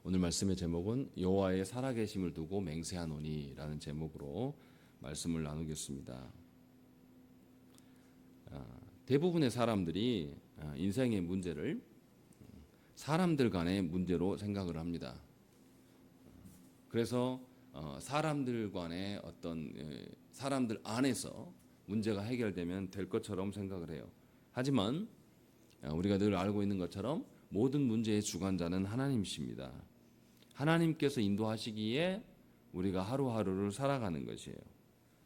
오늘 말씀의 제목은 여호와의 살아계심을 두고 맹세하노니라는 제목으로 말씀을 나누겠습니다. 대부분의 사람들이 인생의 문제를 사람들 간의 문제로 생각을 합니다. 그래서 사람들 간의 사람들 안에서 문제가 해결되면 될 것처럼 생각을 해요. 하지만 우리가 늘 알고 있는 것처럼 모든 문제의 주관자는 하나님이십니다. 하나님께서 인도하시기에 우리가 하루하루를 살아가는 것이에요.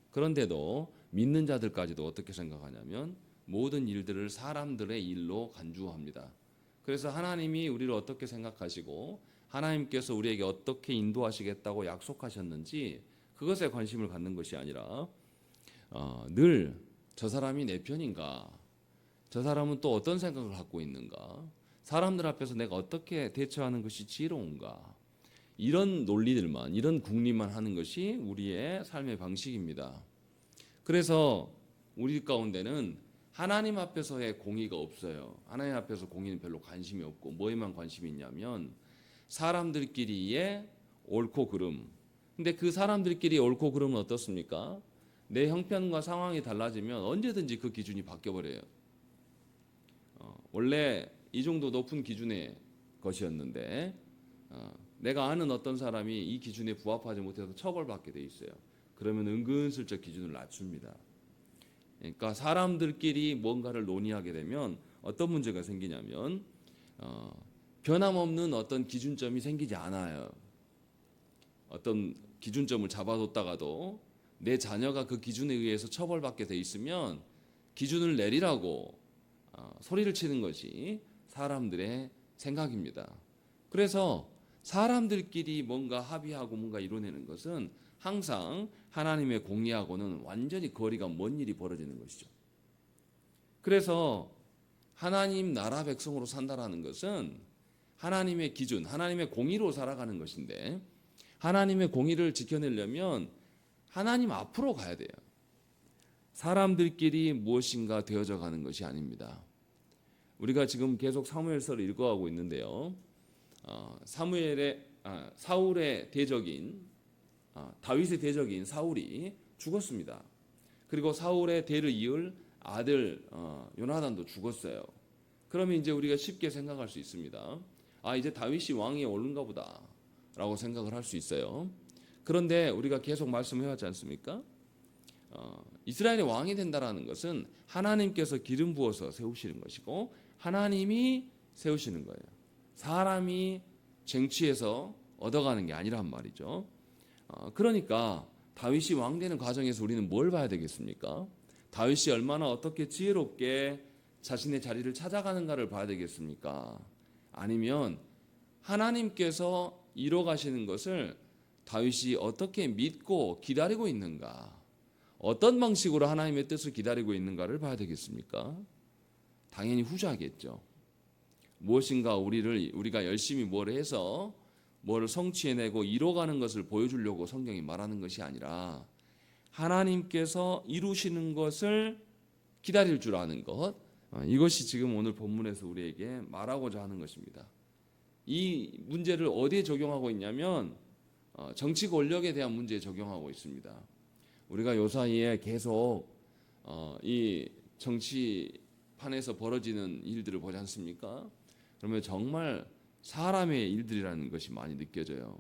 그런데도 믿는 자들까지도 어떻게 생각하냐면 모든 일들을 사람들의 일로 간주합니다. 그래서 하나님이 우리를 어떻게 생각하시고 하나님께서 우리에게 어떻게 인도하시겠다고 약속하셨는지 그것에 관심을 갖는 것이 아니라 늘 저 사람이 내 편인가? 저 사람은 또 어떤 생각을 갖고 있는가? 사람들 앞에서 내가 어떻게 대처하는 것이 지혜로운가? 이런 논리들만, 이런 궁리만 하는 것이 우리의 삶의 방식입니다. 그래서 우리 가운데는 하나님 앞에서의 공의가 없어요. 하나님 앞에서 공의는 별로 관심이 없고 뭐에만 관심이 있냐면 사람들끼리의 옳고 그름. 근데 그 사람들끼리 옳고 그름은 어떻습니까? 내 형편과 상황이 달라지면 언제든지 그 기준이 바뀌어버려요. 원래 이 정도 높은 기준의 것이었는데 내가 아는 어떤 사람이 이 기준에 부합하지 못해서 처벌받게 돼 있어요. 그러면 은근슬쩍 기준을 낮춥니다. 그러니까 사람들끼리 뭔가를 논의하게 되면 어떤 문제가 생기냐면 변함없는 어떤 기준점이 생기지 않아요. 어떤 기준점을 잡아뒀다가도 내 자녀가 그 기준에 의해서 처벌받게 돼 있으면 기준을 내리라고 소리를 치는 것이 사람들의 생각입니다. 그래서 사람들끼리 뭔가 합의하고 뭔가 이뤄내는 것은 항상 하나님의 공의하고는 완전히 거리가 먼 일이 벌어지는 것이죠. 그래서 하나님 나라 백성으로 산다라는 것은 하나님의 기준, 하나님의 공의로 살아가는 것인데 하나님의 공의를 지켜내려면 하나님 앞으로 가야 돼요. 사람들끼리 무엇인가 되어져 가는 것이 아닙니다. 우리가 지금 계속 사무엘서를 읽어가고 있는데요. 사울의 대적인 다윗의 대적인 사울이 죽었습니다. 그리고 사울의 대를 이을 아들 요나단도 죽었어요. 그러면 이제 우리가 쉽게 생각할 수 있습니다. 이제 다윗이 왕위에 오른가 보다라고 생각을 할 수 있어요. 그런데 우리가 계속 말씀해왔지 않습니까? 이스라엘의 왕이 된다라는 것은 하나님께서 기름 부어서 세우시는 것이고 하나님이 세우시는 거예요. 사람이 쟁취해서 얻어가는 게 아니란 말이죠. 그러니까 다윗이 왕 되는 과정에서 우리는 뭘 봐야 되겠습니까? 다윗이 얼마나 어떻게 지혜롭게 자신의 자리를 찾아가는가를 봐야 되겠습니까? 아니면 하나님께서 이뤄가시는 것을 다윗이 어떻게 믿고 기다리고 있는가? 어떤 방식으로 하나님의 뜻을 기다리고 있는가를 봐야 되겠습니까? 당연히 후자겠죠. 무엇인가 우리가 열심히 뭘 해서 뭘 성취해내고 이뤄가는 것을 보여주려고 성경이 말하는 것이 아니라 하나님께서 이루시는 것을 기다릴 줄 아는 것, 이것이 지금 오늘 본문에서 우리에게 말하고자 하는 것입니다. 이 문제를 어디에 적용하고 있냐면 정치 권력에 대한 문제에 적용하고 있습니다. 우리가 요 사이에 계속 이 정치판에서 벌어지는 일들을 보지 않습니까? 그러면 정말 사람의 일들이라는 것이 많이 느껴져요.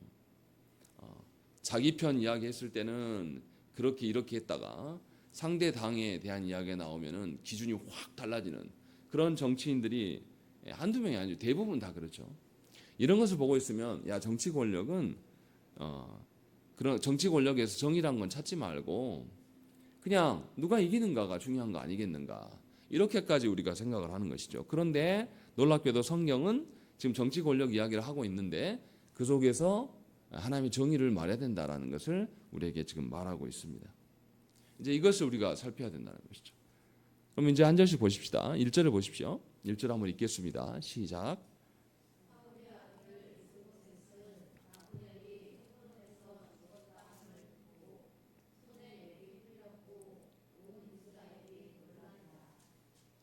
자기 편 이야기 했을 때는 그렇게 이렇게 했다가 상대 당에 대한 이야기가 나오면은 기준이 확 달라지는 그런 정치인들이 한두 명이 아니죠. 대부분 다 그렇죠. 이런 것을 보고 있으면 정치 권력은 그런 정치 권력에서 정의란 건 찾지 말고 그냥 누가 이기는가가 중요한 거 아니겠는가, 이렇게까지 우리가 생각을 하는 것이죠. 그런데 놀랍게도 성경은 지금 정치 권력 이야기를 하고 있는데 그 속에서 하나님의 정의를 말해야 된다라는 것을 우리에게 지금 말하고 있습니다. 이제 이것을 우리가 살펴야 된다는 것이죠. 그럼 이제 한 절씩 보십시다. 1절을 보십시오. 1절 한번 읽겠습니다. 시작.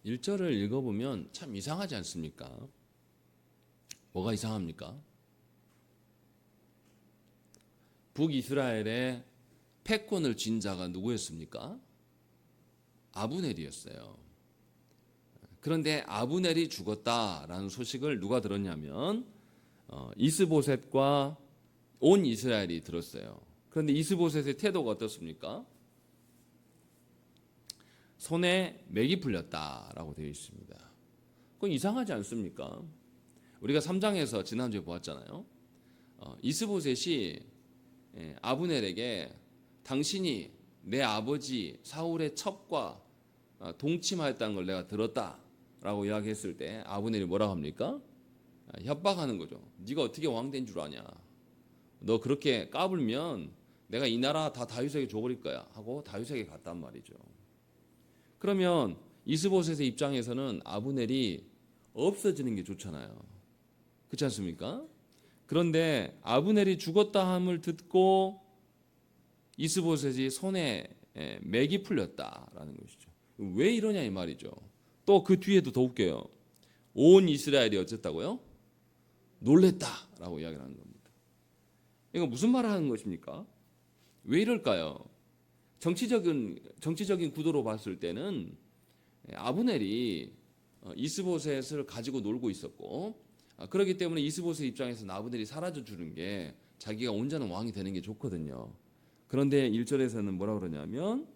일절을 읽어보면 참 이상하지 않습니까? 뭐가 이상합니까? 북이스라엘의 패권을 쥔 자가 누구였습니까? 아브넬이었어요. 그런데 아브넬이 죽었다라는 소식을 누가 들었냐면 이스보셋과 온 이스라엘이 들었어요. 그런데 이스보셋의 태도가 어떻습니까? 손에 맥이 풀렸다라고 되어 있습니다. 그건 이상하지 않습니까? 우리가 3장에서 지난주에 보았잖아요. 이스보셋이 아브넬에게 당신이 내 아버지 사울의 첩과 동침하였다는 걸 내가 들었다라고 이야기했을 때 아브넬이 뭐라고 합니까? 협박하는 거죠. 네가 어떻게 왕 된 줄 아냐? 너 그렇게 까불면 내가 이 나라 다 다윗에게 줘버릴 거야 하고 다윗에게 갔단 말이죠. 그러면 이스보셋의 입장에서는 아브넬이 없어지는 게 좋잖아요. 그렇지 않습니까? 그런데 아브넬이 죽었다 함을 듣고 이스보셋이 손에 맥이 풀렸다라는 것이죠. 왜 이러냐 이 말이죠. 또 그 뒤에도 더 웃겨요. 온 이스라엘이 어쨌다고요? 놀랬다라고 이야기를 하는 겁니다. 이거 무슨 말을 하는 것입니까? 왜 이럴까요? 정치적인 구도로 봤을 때는 아브넬이 이스보셋을 가지고 놀고 있었고, 그렇기 때문에 이스보셋 입장에서는 아브넬이 사라져 주는 게 자기가 온전한 왕이 되는 게 좋거든요. 그런데 1절에서는 뭐라고 그러냐면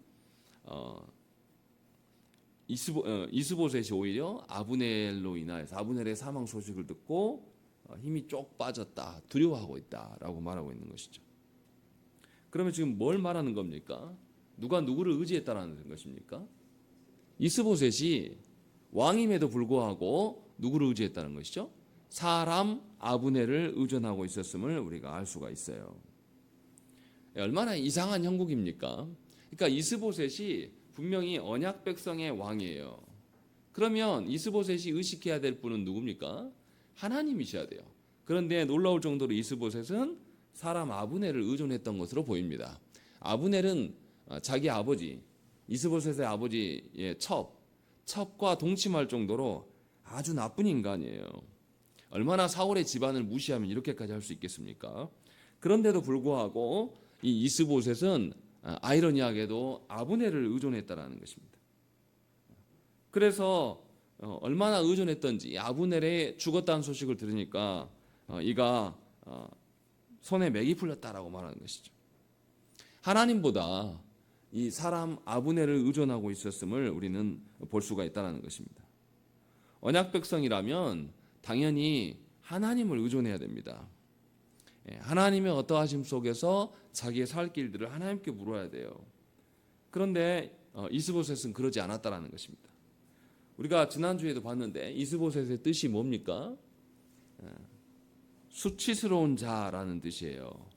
이스보셋이 오히려 아브넬로 인하여서 아브넬의 사망 소식을 듣고 힘이 쪽 빠졌다, 두려워하고 있다라고 말하고 있는 것이죠. 그러면 지금 뭘 말하는 겁니까? 누가 누구를 의지했다라는 것입니까? 이스보셋이 왕임에도 불구하고 누구를 의지했다는 것이죠? 사람 아브넬을 의존하고 있었음을 우리가 알 수가 있어요. 얼마나 이상한 형국입니까? 그러니까 이스보셋이 분명히 언약 백성의 왕이에요. 그러면 이스보셋이 의식해야 될 분은 누굽니까? 하나님이셔야 돼요. 그런데 놀라울 정도로 이스보셋은 사람 아브넬을 의존했던 것으로 보입니다. 아브넬은 자기 아버지 이스보셋의 아버지의 첩과 동침할 정도로 아주 나쁜 인간이에요. 얼마나 사울의 집안을 무시하면 이렇게까지 할 수 있겠습니까? 그런데도 불구하고 이 이스보셋은 아이러니하게도 아브넬을 의존했다라는 것입니다. 그래서 얼마나 의존했던지 아브넬의 죽었다는 소식을 들으니까 이가 손에 맥이 풀렸다라고 말하는 것이죠. 하나님보다 이 사람 아브넬을 의존하고 있었음을 우리는 볼 수가 있다는 것입니다. 언약 백성이라면 당연히 하나님을 의존해야 됩니다. 하나님의 어떠하심 속에서 자기의 살 길들을 하나님께 물어야 돼요. 그런데 이스보셋은 그러지 않았다라는 것입니다. 우리가 지난주에도 봤는데 이스보셋의 뜻이 뭡니까? 수치스러운 자라는 뜻이에요.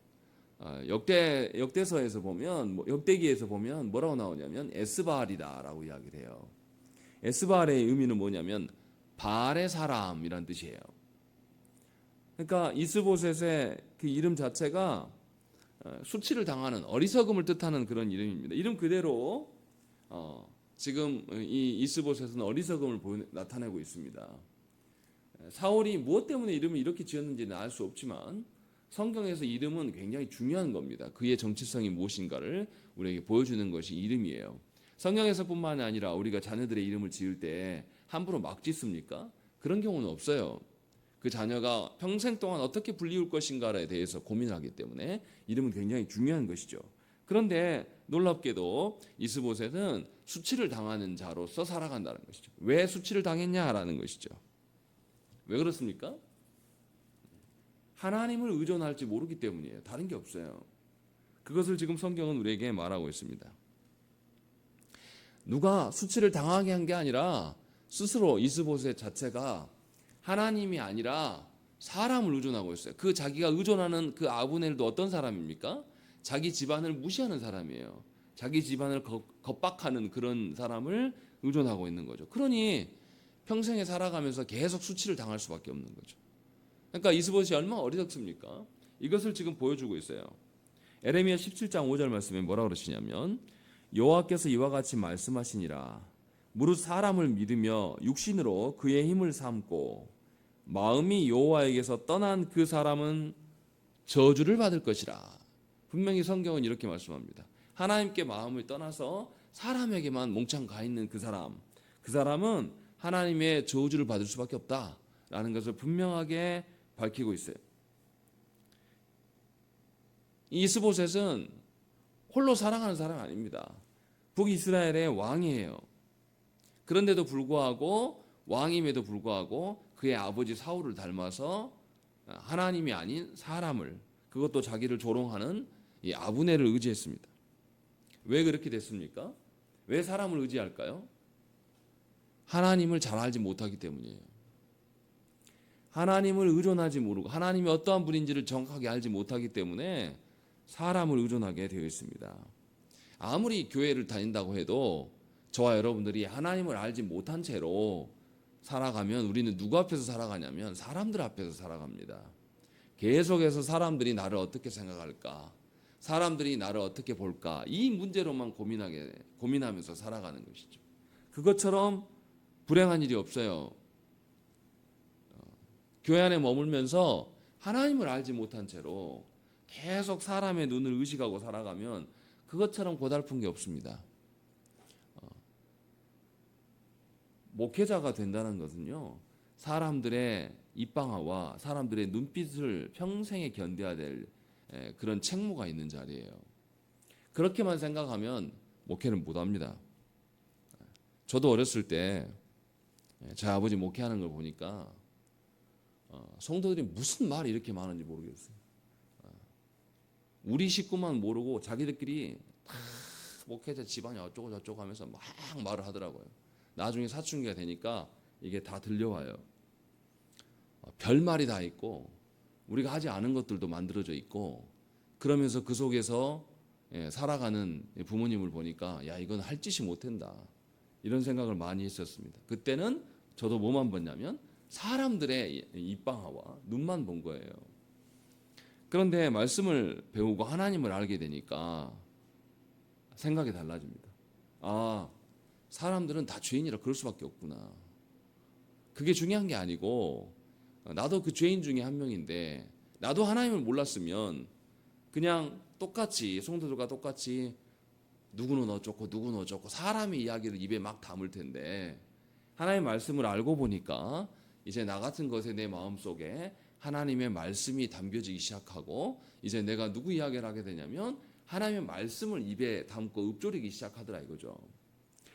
역대서에서 보면 역대기에서 보면 뭐라고 나오냐면 에스바알이다라고 이야기를 해요. 에스바알의 의미는 뭐냐면 바알의 사람이란 뜻이에요. 그러니까 이스보셋의 그 이름 자체가 수치를 당하는 어리석음을 뜻하는 그런 이름입니다. 이름 그대로 지금 이 이스보셋은 어리석음을 나타내고 있습니다. 사울이 무엇 때문에 이름을 이렇게 지었는지는 알 수 없지만 성경에서 이름은 굉장히 중요한 겁니다. 그의 정체성이 무엇인가를 우리에게 보여주는 것이 이름이에요. 성경에서뿐만 아니라 우리가 자녀들의 이름을 지을 때 함부로 막 짓습니까? 그런 경우는 없어요. 그 자녀가 평생 동안 어떻게 불리울 것인가에 대해서 고민하기 때문에 이름은 굉장히 중요한 것이죠. 그런데 놀랍게도 이스보셋은 수치를 당하는 자로서 살아간다는 것이죠. 왜 수치를 당했냐라는 것이죠. 왜 그렇습니까? 하나님을 의존할지 모르기 때문이에요. 다른 게 없어요. 그것을 지금 성경은 우리에게 말하고 있습니다. 누가 수치를 당하게 한 게 아니라 스스로 이스보셋 자체가 하나님이 아니라 사람을 의존하고 있어요. 그 자기가 의존하는 그 아브넬도 어떤 사람입니까? 자기 집안을 무시하는 사람이에요. 자기 집안을 겁박하는 그런 사람을 의존하고 있는 거죠. 그러니 평생에 살아가면서 계속 수치를 당할 수밖에 없는 거죠. 그러니까 이스보셋이 얼마나 어리석습니까? 이것을 지금 보여주고 있어요. 에레미야 17장 5절 말씀에 뭐라고 그러시냐면 여호와께서 이와 같이 말씀하시니라 무릇 사람을 믿으며 육신으로 그의 힘을 삼고 마음이 여호와에게서 떠난 그 사람은 저주를 받을 것이라. 분명히 성경은 이렇게 말씀합니다. 하나님께 마음을 떠나서 사람에게만 몽창 가 있는 그 사람은 하나님의 저주를 받을 수밖에 없다라는 것을 분명하게 밝히고 있어요. 이스보셋은 홀로 살아가는 사람이 아닙니다. 북이스라엘의 왕이에요. 그런데도 불구하고 왕임에도 불구하고 그의 아버지 사울을 닮아서 하나님이 아닌 사람을, 그것도 자기를 조롱하는 이 아브넬을 의지했습니다. 왜 그렇게 됐습니까? 왜 사람을 의지할까요? 하나님을 잘 알지 못하기 때문이에요. 하나님을 의존하지 모르고 하나님이 어떠한 분인지를 정확하게 알지 못하기 때문에 사람을 의존하게 되어 있습니다. 아무리 교회를 다닌다고 해도 저와 여러분들이 하나님을 알지 못한 채로 살아가면 우리는 누구 앞에서 살아가냐면 사람들 앞에서 살아갑니다. 계속해서 사람들이 나를 어떻게 생각할까? 사람들이 나를 어떻게 볼까? 이 문제로만 고민하면서 살아가는 것이죠. 그것처럼 불행한 일이 없어요. 교회 안에 머물면서 하나님을 알지 못한 채로 계속 사람의 눈을 의식하고 살아가면 그것처럼 고달픈 게 없습니다. 목회자가 된다는 것은요, 사람들의 입방아와 사람들의 눈빛을 평생에 견뎌야 될 그런 책무가 있는 자리예요. 그렇게만 생각하면 목회는 못합니다. 저도 어렸을 때 저희 아버지 목회하는 걸 보니까 성도들이 무슨 말이 이렇게 많은지 모르겠어요. 우리 식구만 모르고 자기들끼리 다 목회자 집안이 어쩌고 저쩌고 하면서 막 말을 하더라고요. 나중에 사춘기가 되니까 이게 다 들려와요. 별말이 다 있고 우리가 하지 않은 것들도 만들어져 있고, 그러면서 그 속에서 살아가는 부모님을 보니까 야, 이건 할 짓이 못한다, 이런 생각을 많이 했었습니다. 그때는 저도 뭐만 봤냐면 사람들의 입방아와 눈만 본 거예요. 그런데 말씀을 배우고 하나님을 알게 되니까 생각이 달라집니다. 아, 사람들은 다 죄인이라 그럴 수밖에 없구나. 그게 중요한 게 아니고 나도 그 죄인 중에 한 명인데 나도 하나님을 몰랐으면 그냥 똑같이 성도들과 똑같이 누구는 어쩌고 누구는 어쩌고 사람의 이야기를 입에 막 담을 텐데, 하나님의 말씀을 알고 보니까 이제 나 같은 것에 내 마음속에 하나님의 말씀이 담겨지기 시작하고, 이제 내가 누구 이야기를 하게 되냐면 하나님의 말씀을 입에 담고 읊조리기 시작하더라 이거죠.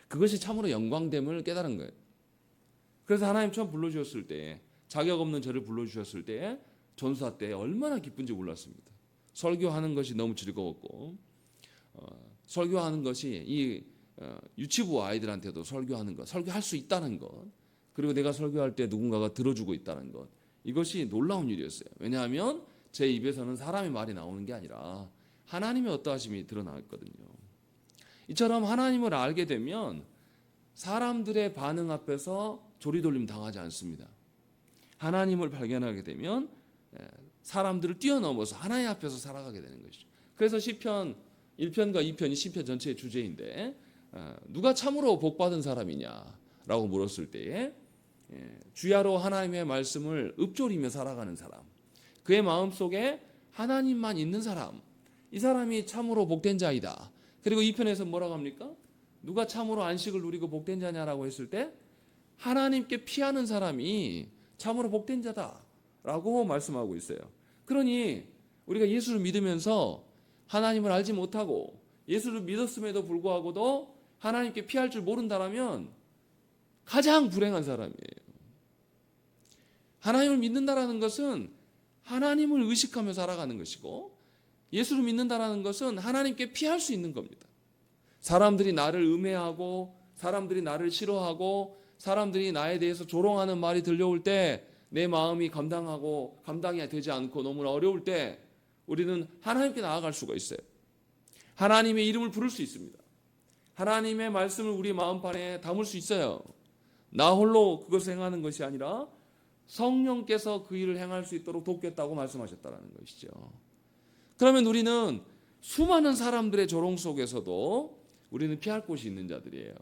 그것이 참으로 영광됨을 깨달은 거예요. 그래서 하나님 처음 불러주셨을 때, 자격 없는 저를 불러주셨을 때 전수사 때 얼마나 기쁜지 몰랐습니다. 설교하는 것이 너무 즐거웠고, 설교하는 것이 이 유치부 아이들한테도 설교할 수 있다는 것, 그리고 내가 설교할 때 누군가가 들어주고 있다는 것, 이것이 놀라운 일이었어요. 왜냐하면 제 입에서는 사람의 말이 나오는 게 아니라 하나님의 어떠하심이 드러나거든요. 이처럼 하나님을 알게 되면 사람들의 반응 앞에서 조리돌림 당하지 않습니다. 하나님을 발견하게 되면 사람들을 뛰어넘어서 하나님 앞에서 살아가게 되는 것이죠. 그래서 시편 1편과 2편이 시편 전체의 주제인데, 누가 참으로 복받은 사람이냐라고 물었을 때에 주야로 하나님의 말씀을 읊조리며 살아가는 사람, 그의 마음속에 하나님만 있는 사람, 이 사람이 참으로 복된 자이다. 그리고 2편에서 뭐라고 합니까? 누가 참으로 안식을 누리고 복된 자냐라고 했을 때 하나님께 피하는 사람이 참으로 복된 자다라고 말씀하고 있어요. 그러니 우리가 예수를 믿으면서 하나님을 알지 못하고 예수를 믿었음에도 불구하고도 하나님께 피할 줄 모른다라면 가장 불행한 사람이에요. 하나님을 믿는다라는 것은 하나님을 의식하며 살아가는 것이고, 예수를 믿는다라는 것은 하나님께 피할 수 있는 겁니다. 사람들이 나를 음해하고 사람들이 나를 싫어하고 사람들이 나에 대해서 조롱하는 말이 들려올 때 내 마음이 감당이 되지 않고 너무나 어려울 때 우리는 하나님께 나아갈 수가 있어요. 하나님의 이름을 부를 수 있습니다. 하나님의 말씀을 우리 마음판에 담을 수 있어요. 나 홀로 그것을 행하는 것이 아니라 성령께서 그 일을 행할 수 있도록 돕겠다고 말씀하셨다는 것이죠. 그러면 우리는 수많은 사람들의 조롱 속에서도 우리는 피할 곳이 있는 자들이에요.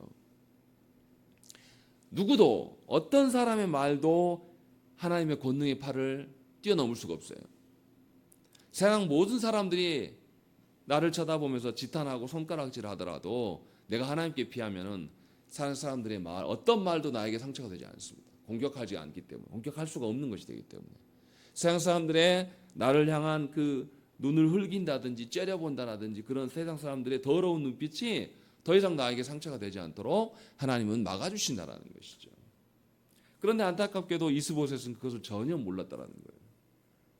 누구도 어떤 사람의 말도 하나님의 권능의 팔을 뛰어넘을 수가 없어요. 세상 모든 사람들이 나를 쳐다보면서 지탄하고 손가락질 하더라도 내가 하나님께 피하면은 사람들의 말, 어떤 말도 나에게 상처가 되지 않습니다. 공격하지 않기 때문에, 공격할 수가 없는 것이 되기 때문에. 세상 사람들의 나를 향한 그 눈을 흘긴다든지 째려본다라든지 그런 세상 사람들의 더러운 눈빛이 더 이상 나에게 상처가 되지 않도록 하나님은 막아주신다라는 것이죠. 그런데 안타깝게도 이스보셋은 그것을 전혀 몰랐다라는 거예요.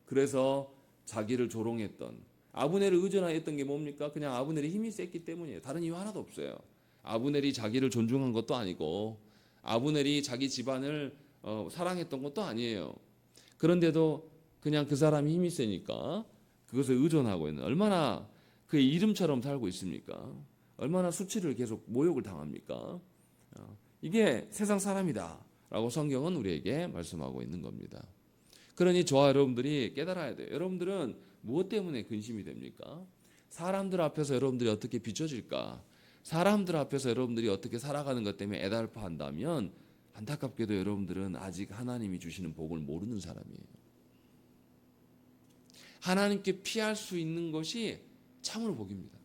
그래서 자기를 조롱했던, 아브넬을 의존하였던 게 뭡니까? 그냥 아브넬이 힘이 셌기 때문이에요. 다른 이유 하나도 없어요. 아브넬이 자기를 존중한 것도 아니고 아브넬이 자기 집안을 사랑했던 것도 아니에요. 그런데도 그냥 그 사람이 힘이 세니까 그것을 의존하고 있는, 얼마나 그의 이름처럼 살고 있습니까? 얼마나 수치를 계속 모욕을 당합니까? 이게 세상 사람이다 라고 성경은 우리에게 말씀하고 있는 겁니다. 그러니 저와 여러분들이 깨달아야 돼요. 여러분들은 무엇 때문에 근심이 됩니까? 사람들 앞에서 여러분들이 어떻게 비춰질까? 사람들 앞에서 여러분들이 어떻게 살아가는 것 때문에 애달파한다면 안타깝게도 여러분들은 아직 하나님이 주시는 복을 모르는 사람이에요. 하나님께 피할 수 있는 것이 참으로 복입니다.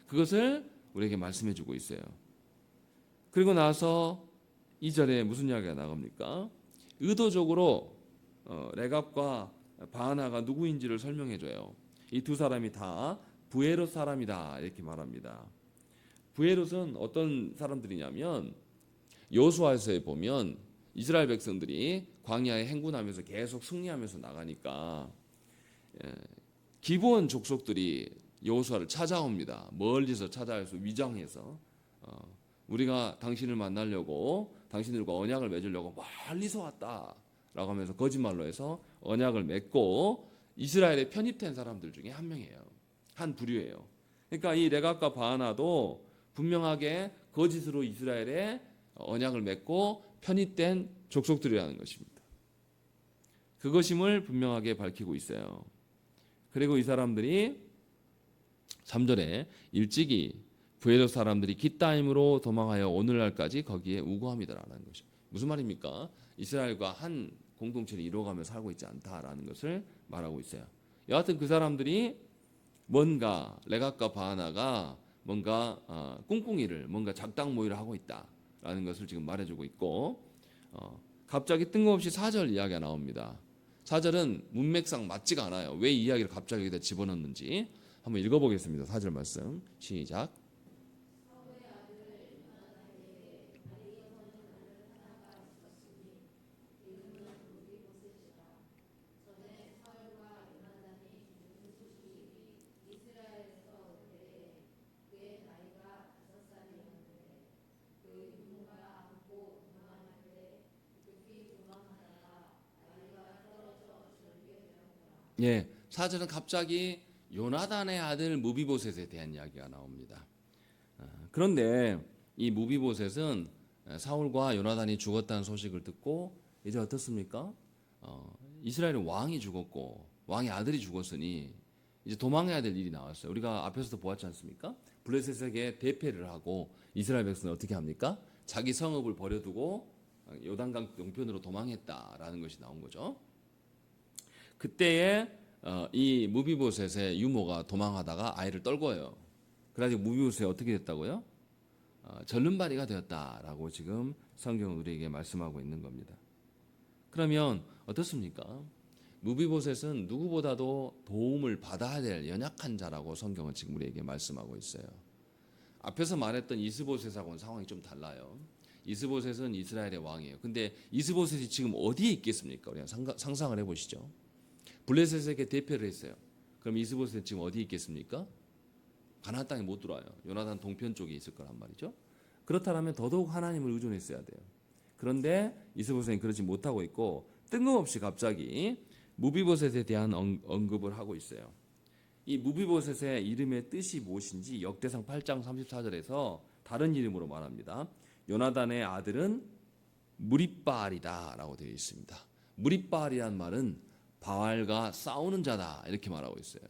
그것을 우리에게 말씀해 주고 있어요. 그리고 나서 2절에 무슨 이야기가 나갑니까? 의도적으로 레갑과 바하나가 누구인지를 설명해 줘요. 이 두 사람이 다 부에롯 사람이다 이렇게 말합니다. 부에롯은 어떤 사람들이냐면 여호수아서에 보면 이스라엘 백성들이 광야에 행군하면서 계속 승리하면서 나가니까 기브온 족속들이 여호수아를 찾아옵니다. 멀리서 찾아와서 위장해서 우리가 당신을 만나려고 당신들과 언약을 맺으려고 멀리서 왔다라고 하면서 거짓말로 해서 언약을 맺고 이스라엘에 편입된 사람들 중에 한 명이에요. 한 부류예요. 그러니까 이 레갑과 바하나도 분명하게 거짓으로 이스라엘에 언약을 맺고 편입된 족속들이라는 것입니다. 그것임을 분명하게 밝히고 있어요. 그리고 이 사람들이 3절에 일찍이 부에롯 사람들이 깃다임으로 도망하여 오늘날까지 거기에 우거함이다라는 것이 무슨 말입니까? 이스라엘과 한 공동체를 이루어가며 살고 있지 않다라는 것을 말하고 있어요. 여하튼 그 사람들이 뭔가 레갑과 바하나가 뭔가 꿍꿍이를 뭔가 작당 모의를 하고 있다라는 것을 지금 말해주고 있고 갑자기 뜬금없이 4절 이야기가 나옵니다. 4절은 문맥상 맞지가 않아요. 왜 이 이야기를 갑자기 여기다 집어넣는지 한번 읽어보겠습니다. 4절 말씀 시작. 예, 4절은 갑자기 요나단의 아들 무비보셋에 대한 이야기가 나옵니다. 그런데 이 무비보셋은 사울과 요나단이 죽었다는 소식을 듣고 이제 어떻습니까? 이스라엘의 왕이 죽었고 왕의 아들이 죽었으니 이제 도망해야 될 일이 나왔어요. 우리가 앞에서도 보았지 않습니까? 블레셋에게 대패를 하고 이스라엘 백성은 어떻게 합니까? 자기 성읍을 버려두고 요단강 동편으로 도망했다라는 것이 나온 거죠. 그때에 이 무비보셋의 유모가 도망하다가 아이를 떨궈요. 그래가지고 무비보셋이 어떻게 됐다고요? 절름발이가 되었다라고 지금 성경은 우리에게 말씀하고 있는 겁니다. 그러면 어떻습니까? 무비보셋은 누구보다도 도움을 받아야 될 연약한 자라고 성경은 지금 우리에게 말씀하고 있어요. 앞에서 말했던 이스보셋하고는 상황이 좀 달라요. 이스보셋은 이스라엘의 왕이에요. 근데 이스보셋이 지금 어디에 있겠습니까? 우리가 상상을 해보시죠. 블레셋에게 대패를 했어요. 그럼 이스보셋은 지금 어디에 있겠습니까? 가나안 땅에 못 들어와요. 요나단 동편 쪽에 있을 거란 말이죠. 그렇다면 더더욱 하나님을 의존했어야 돼요. 그런데 이스보셋은 그러지 못하고 있고 뜬금없이 갑자기 무비보셋에 대한 언급을 하고 있어요. 이 무비보셋의 이름의 뜻이 무엇인지 역대상 8장 34절에서 다른 이름으로 말합니다. 요나단의 아들은 무리바알이다 라고 되어 있습니다. 무리바알이란 말은 바알과 싸우는 자다 이렇게 말하고 있어요.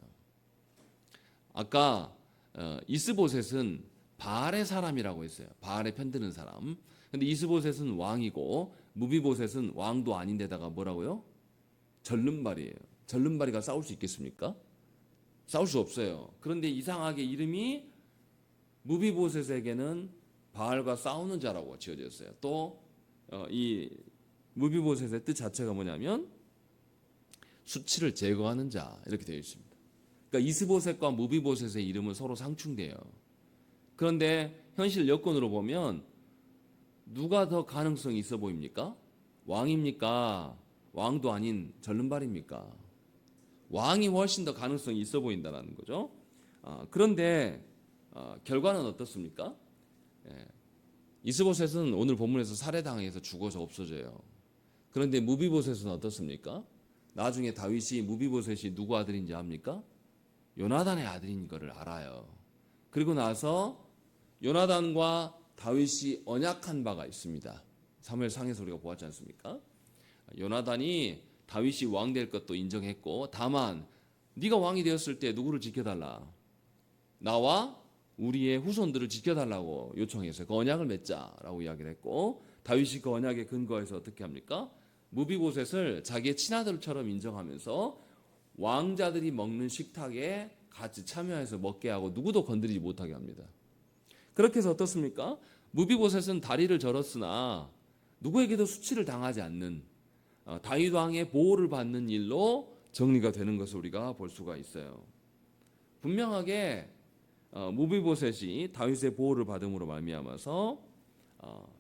아까 이스보셋은 바알의 사람이라고 했어요. 바알에 편드는 사람. 근데 이스보셋은 왕이고 무비보셋은 왕도 아닌데다가 뭐라고요? 절름발이에요. 절름발이가 싸울 수 있겠습니까? 싸울 수 없어요. 그런데 이상하게 이름이 무비보셋에게는 바알과 싸우는 자라고 지어졌어요. 또 이 무비보셋의 뜻 자체가 뭐냐면 수치를 제거하는 자 이렇게 되어 있습니다. 그러니까 이스보셋과 무비보셋의 이름은 서로 상충돼요. 그런데 현실 여건으로 보면 누가 더 가능성이 있어 보입니까? 왕입니까? 왕도 아닌 절름발입니까? 왕이 훨씬 더 가능성이 있어 보인다는 거죠. 그런데 결과는 어떻습니까? 이스보셋은 오늘 본문에서 살해당해서 죽어서 없어져요. 그런데 무비보셋은 어떻습니까? 나중에 다윗이 무비보셋이 누구 아들인지 압니까? 요나단의 아들인 것을 알아요. 그리고 나서 요나단과 다윗이 언약한 바가 있습니다. 사무엘상에서 우리가 보았지 않습니까? 요나단이 다윗이 왕 될 것도 인정했고, 다만 네가 왕이 되었을 때 누구를 지켜달라, 나와 우리의 후손들을 지켜달라고 요청해서 그 언약을 맺자라고 이야기를 했고, 다윗이 그 언약에 근거해서 어떻게 합니까? 무비보셋을 자기의 친아들처럼 인정하면서 왕자들이 먹는 식탁에 같이 참여해서 먹게 하고 누구도 건드리지 못하게 합니다. 그렇게 해서 어떻습니까? 무비보셋은 다리를 절었으나 누구에게도 수치를 당하지 않는 다윗 왕의 보호를 받는 일로 정리가 되는 것을 우리가 볼 수가 있어요. 분명하게 무비보셋이 다윗의 보호를 받음으로 말미암아서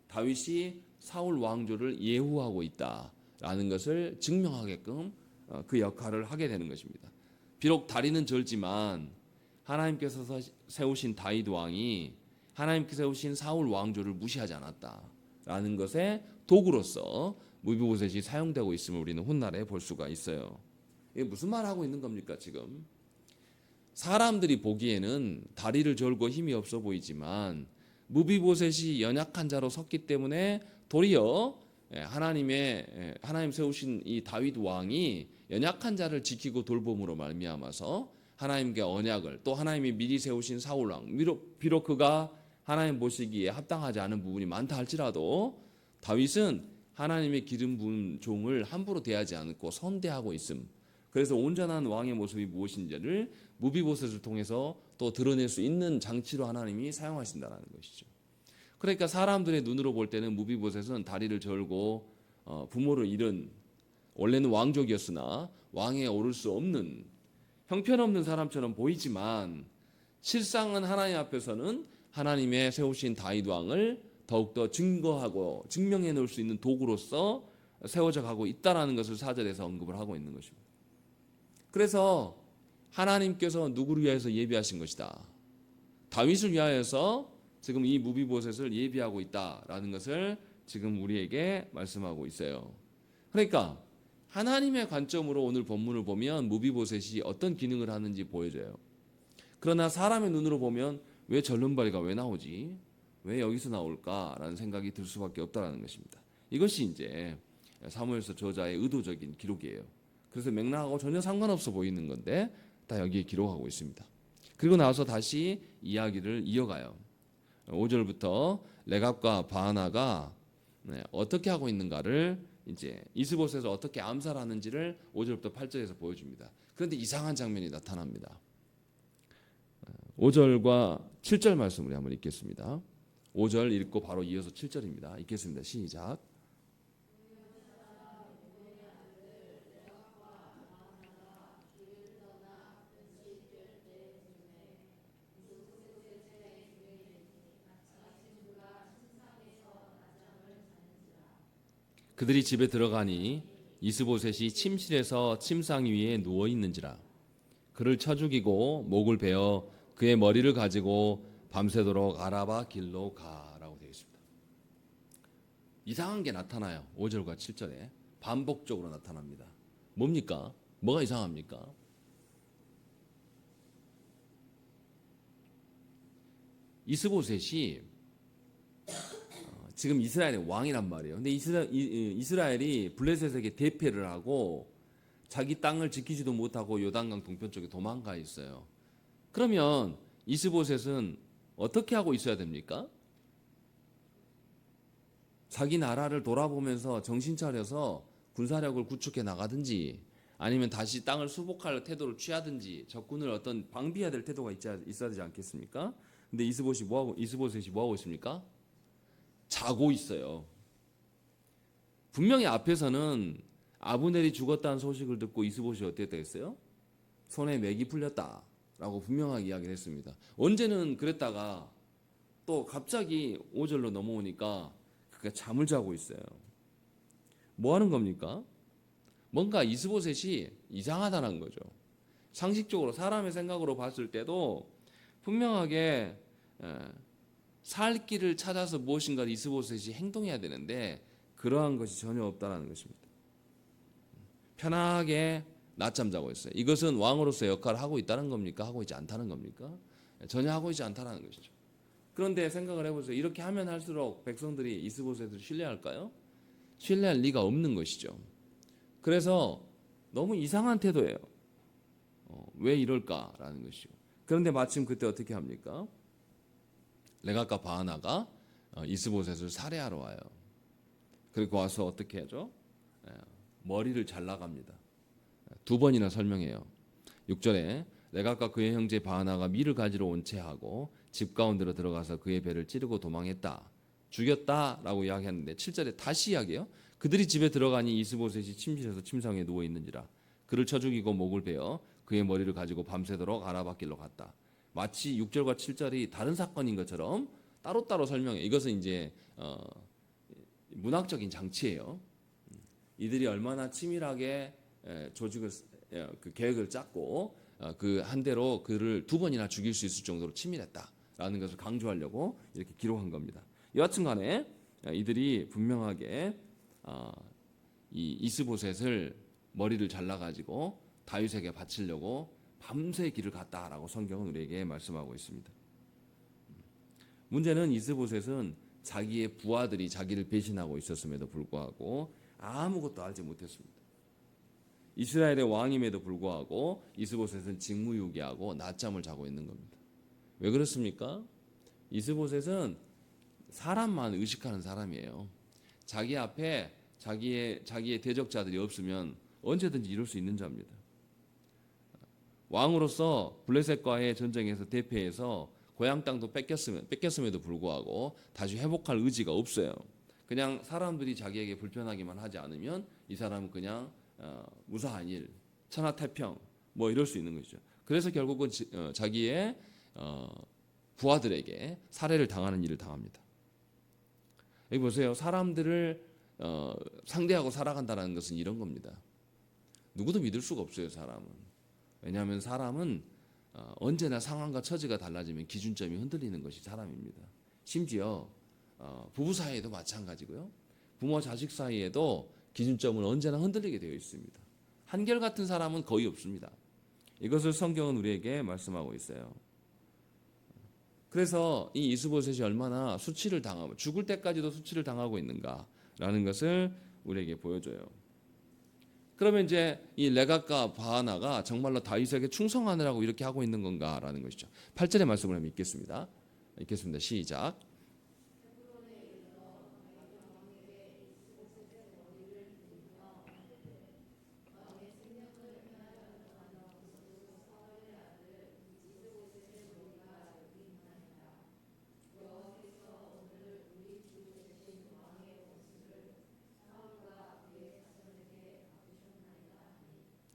다윗이 사울 왕조를 예후하고 있다라는 것을 증명하게끔 그 역할을 하게 되는 것입니다. 비록 다리는 절지만 하나님께서 세우신 다윗 왕이 하나님께서 세우신 사울 왕조를 무시하지 않았다라는 것의 도구로서 무비보셋이 사용되고 있음을 우리는 훗날에 볼 수가 있어요. 이게 무슨 말 하고 있는 겁니까 지금? 사람들이 보기에는 다리를 절고 힘이 없어 보이지만 무비보셋이 연약한 자로 섰기 때문에 도리어 하나님 세우신 이 다윗 왕이 연약한 자를 지키고 돌봄으로 말미암아서 하나님께 언약을, 또 하나님이 미리 세우신 사울 왕, 비록 그가 하나님 보시기에 합당하지 않은 부분이 많다 할지라도 다윗은 하나님의 기름 부은 종을 함부로 대하지 않고 선대하고 있음. 그래서 온전한 왕의 모습이 무엇인지를 무비보셋을 통해서 또 드러낼 수 있는 장치로 하나님이 사용하신다는 것이죠. 그러니까 사람들의 눈으로 볼 때는 무비보셋은 다리를 절고 부모를 잃은, 원래는 왕족이었으나 왕에 오를 수 없는 형편없는 사람처럼 보이지만 실상은 하나님 앞에서는 하나님의 세우신 다윗 왕을 더욱더 증거하고 증명해 놓을 수 있는 도구로서 세워져 가고 있다는 것을 4절에서 언급을 하고 있는 것입니다. 그래서 하나님께서 누구를 위해서 예비하신 것이다, 다윗을 위하여서 지금 이 무비보셋을 예비하고 있다라는 것을 지금 우리에게 말씀하고 있어요. 그러니까 하나님의 관점으로 오늘 본문을 보면 무비보셋이 어떤 기능을 하는지 보여져요. 그러나 사람의 눈으로 보면 왜 절름발이가 왜 나오지? 왜 여기서 나올까라는 생각이 들 수밖에 없다는 것입니다. 이것이 이제 사무엘서 저자의 의도적인 기록이에요. 그래서 맥락하고 전혀 상관없어 보이는 건데 다 여기에 기록하고 있습니다. 그리고 나서 다시 이야기를 이어가요. 5절부터 레갑과 바하나가 어떻게 하고 있는가를, 이제 이스보셋을 어떻게 암살하는지를 5절부터 8절에서 보여줍니다. 그런데 이상한 장면이 나타납니다. 5절과 7절 말씀 우리 한번 읽겠습니다. 5절 읽고 바로 이어서 7절입니다. 읽겠습니다. 시작. 그들이 집에 들어가니 이스보셋이 침실에서 침상 위에 누워 있는지라. 그를 쳐 죽이고 목을 베어 그의 머리를 가지고 밤새도록 아라바 길로 가라고 되어 있습니다. 이상한 게 나타나요. 5절과 7절에 반복적으로 나타납니다. 뭡니까? 뭐가 이상합니까? 이스보셋이 지금 이스라엘의 왕이란 말이에요. 근데 이스라엘이 블레셋에게 대패를 하고 자기 땅을 지키지도 못하고 요단강 동편 쪽에 도망가 있어요. 그러면 이스보셋은 어떻게 하고 있어야 됩니까? 자기 나라를 돌아보면서 정신 차려서 군사력을 구축해 나가든지, 아니면 다시 땅을 수복할 태도를 취하든지 적군을 어떤 방비해야 될 태도가 있어야 되지 않겠습니까? 근데 이스보셋이 뭐 하고 있습니까? 자고 있어요. 분명히 앞에서는 아브넬이 죽었다는 소식을 듣고 이스보셋이 어떻게 됐어요? 손에 맥이 풀렸다라고 분명하게 이야기를 했습니다. 언제는 그랬다가 또 갑자기 5절로 넘어오니까 그가 잠을 자고 있어요. 뭐 하는 겁니까? 뭔가 이스보셋이 이상하다는 거죠. 상식적으로 사람의 생각으로 봤을 때도 분명하게 살 길을 찾아서 무엇인가 이스보셋이 행동해야 되는데 그러한 것이 전혀 없다는 것입니다. 편하게 낮잠 자고 있어요. 이것은 왕으로서의 역할을 하고 있다는 겁니까? 하고 있지 않다는 겁니까? 전혀 하고 있지 않다는 것이죠. 그런데 생각을 해보세요. 이렇게 하면 할수록 백성들이 이스보셋을 신뢰할까요? 신뢰할 리가 없는 것이죠. 그래서 너무 이상한 태도예요. 왜 이럴까라는 것이죠. 그런데 마침 그때 어떻게 합니까? 레갑과 바하나가 이스보셋을 살해하러 와요. 그리고 와서 어떻게 하죠? 머리를 잘라갑니다. 두 번이나 설명해요. 6절에 레갑과 그의 형제 바하나가 밀을 가지러 온 채 하고 집 가운데로 들어가서 그의 배를 찌르고 도망했다. 죽였다라고 이야기하는데 7절에 다시 이야기해요. 그들이 집에 들어가니 이스보셋이 침실에서 침상에 누워 있는지라 그를 쳐 죽이고 목을 베어 그의 머리를 가지고 밤새도록 아라밭길로 갔다. 마치 6절과 7절이 다른 사건인 것처럼 따로따로 설명해. 이것은 이제 문학적인 장치예요. 이들이 얼마나 치밀하게 조직을 그 계획을 짰고 그 한 대로 그를 두 번이나 죽일 수 있을 정도로 치밀했다라는 것을 강조하려고 이렇게 기록한 겁니다. 여하튼간에 이들이 분명하게 이 이스보셋을 머리를 잘라가지고 다윗에게 바치려고 밤새 길을 갔다라고 성경은 우리에게 말씀하고 있습니다. 문제는 이스보셋은 자기의 부하들이 자기를 배신하고 있었음에도 불구하고 아무것도 알지 못했습니다. 이스라엘의 왕임에도 불구하고 이스보셋은 직무유기하고 낮잠을 자고 있는 겁니다. 왜 그렇습니까? 이스보셋은 사람만 의식하는 사람이에요. 자기 앞에 자기의 대적자들이 없으면 언제든지 이룰 수 있는 자입니다. 왕으로서 블레셋과의 전쟁에서 대패해서 고향 땅도 뺏겼음에도 불구하고 다시 회복할 의지가 없어요. 그냥 사람들이 자기에게 불편하기만 하지 않으면 이 사람은 그냥 무사한 일, 천하태평 뭐 이럴 수 있는 것이죠. 그래서 결국은 자기의 부하들에게 살해를 당하는 일을 당합니다. 여기 보세요. 사람들을 상대하고 살아간다는 것은 이런 겁니다. 누구도 믿을 수가 없어요. 사람은. 왜냐하면 사람은 언제나 상황과 처지가 달라지면 기준점이 흔들리는 것이 사람입니다. 심지어 부부 사이에도 마찬가지고요. 부모 자식 사이에도 기준점은 언제나 흔들리게 되어 있습니다. 한결같은 사람은 거의 없습니다. 이것을 성경은 우리에게 말씀하고 있어요. 그래서 이 이스보셋이 얼마나 수치를 당하고 죽을 때까지도 수치를 당하고 있는가라는 것을 우리에게 보여줘요. 그러면 이제 이 레갑과 바하나가 정말로 다윗에게 충성하느라고 이렇게 하고 있는 건가라는 것이죠. 8절의 말씀을 한번 읽겠습니다. 시작.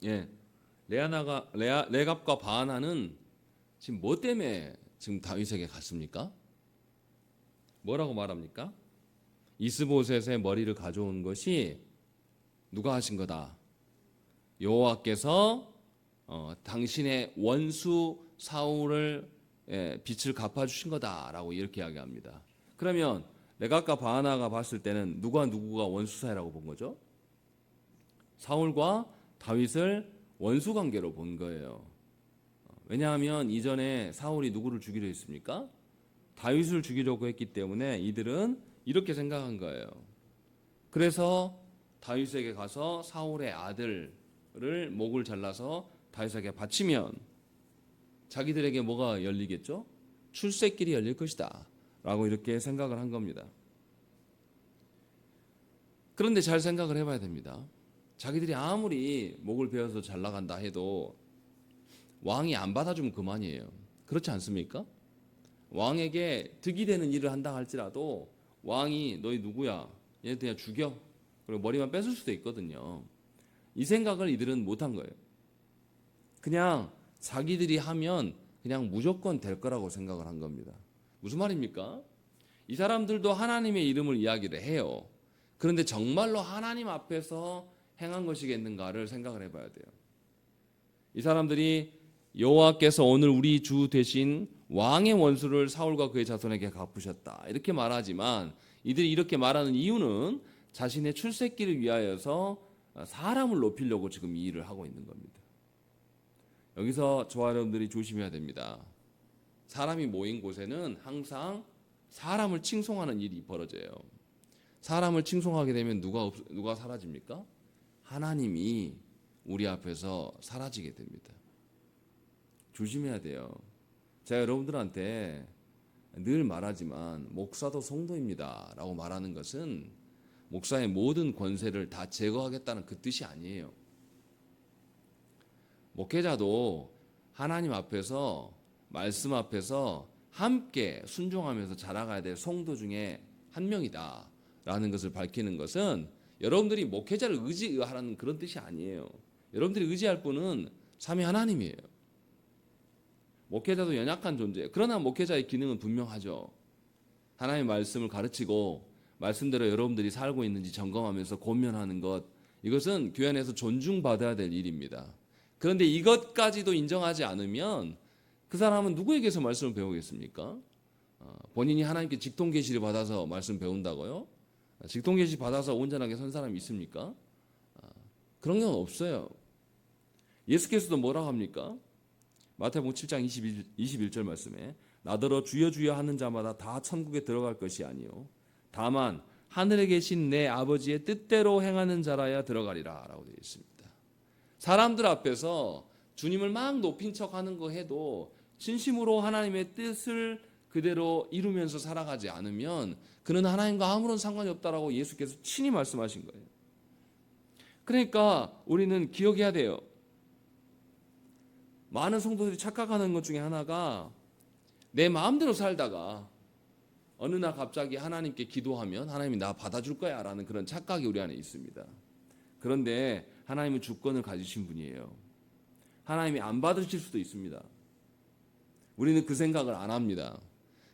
예, 레갑과 바하나는 지금 뭐 때문에 지금 다윗에게 갔습니까? 뭐라고 말합니까? 이스보셋의 머리를 가져온 것이 누가 하신 거다? 여호와께서 당신의 원수 사울을 빛을 갚아주신 거다라고 이렇게 이야기합니다. 그러면 레갑과 바하나가 봤을 때는 누구가 원수 사이라고 본 거죠? 사울과 다윗을 원수 관계로 본 거예요. 왜냐하면 이전에 사울이 누구를 죽이려 했습니까? 다윗을 죽이려고 했기 때문에 이들은 이렇게 생각한 거예요. 그래서 다윗에게 가서 사울의 아들을 목을 잘라서 다윗에게 바치면 자기들에게 뭐가 열리겠죠? 출세길이 열릴 것이다 라고 이렇게 생각을 한 겁니다. 그런데 잘 생각을 해봐야 됩니다. 자기들이 아무리 목을 베어서 잘 나간다 해도 왕이 안 받아주면 그만이에요. 그렇지 않습니까? 왕에게 득이 되는 일을 한다 할지라도 왕이 너희 누구야? 얘 그냥 죽여. 그리고 머리만 뺏을 수도 있거든요. 이 생각을 이들은 못한 거예요. 그냥 자기들이 하면 그냥 무조건 될 거라고 생각을 한 겁니다. 무슨 말입니까? 이 사람들도 하나님의 이름을 이야기를 해요. 그런데 정말로 하나님 앞에서 행한 것이겠는가를 생각을 해봐야 돼요. 이 사람들이 여호와께서 오늘 우리 주 대신 왕의 원수를 사울과 그의 자손에게 갚으셨다 이렇게 말하지만 이들이 이렇게 말하는 이유는 자신의 출세기를 위하여서 사람을 높이려고 지금 이 일을 하고 있는 겁니다. 여기서 저와 여러분들이 조심해야 됩니다. 사람이 모인 곳에는 항상 사람을 칭송하는 일이 벌어져요. 사람을 칭송하게 되면 누가 사라집니까? 하나님이 우리 앞에서 사라지게 됩니다. 조심해야 돼요. 제가 여러분들한테 늘 말하지만 목사도 성도입니다 라고 말하는 것은 목사의 모든 권세를 다 제거하겠다는 그 뜻이 아니에요. 목회자도 하나님 앞에서 말씀 앞에서 함께 순종하면서 자라가야 될 성도 중에 한 명이다 라는 것을 밝히는 것은 여러분들이 목회자를 의지하라는 그런 뜻이 아니에요. 여러분들이 의지할 분은 삼위 하나님이에요. 목회자도 연약한 존재예요. 그러나 목회자의 기능은 분명하죠. 하나님의 말씀을 가르치고 말씀대로 여러분들이 살고 있는지 점검하면서 권면하는 것, 이것은 교회 안에서 존중받아야 될 일입니다. 그런데 이것까지도 인정하지 않으면 그 사람은 누구에게서 말씀을 배우겠습니까? 본인이 하나님께 직통 계시를 받아서 말씀 배운다고요? 직통 계시 받아서 온전하게 선 사람이 있습니까? 그런 건 없어요. 예수께서도 뭐라고 합니까? 마태복음 7장 21절 말씀에 나더러 주여 주여 하는 자마다 다 천국에 들어갈 것이 아니요 다만 하늘에 계신 내 아버지의 뜻대로 행하는 자라야 들어가리라 라고 되어 있습니다. 사람들 앞에서 주님을 막 높인 척하는 거 해도 진심으로 하나님의 뜻을 그대로 이루면서 살아가지 않으면 그는 하나님과 아무런 상관이 없다라고 예수께서 친히 말씀하신 거예요. 그러니까 우리는 기억해야 돼요. 많은 성도들이 착각하는 것 중에 하나가 내 마음대로 살다가 어느 날 갑자기 하나님께 기도하면 하나님이 나 받아줄 거야 라는 그런 착각이 우리 안에 있습니다. 그런데 하나님은 주권을 가지신 분이에요. 하나님이 안 받으실 수도 있습니다. 우리는 그 생각을 안 합니다.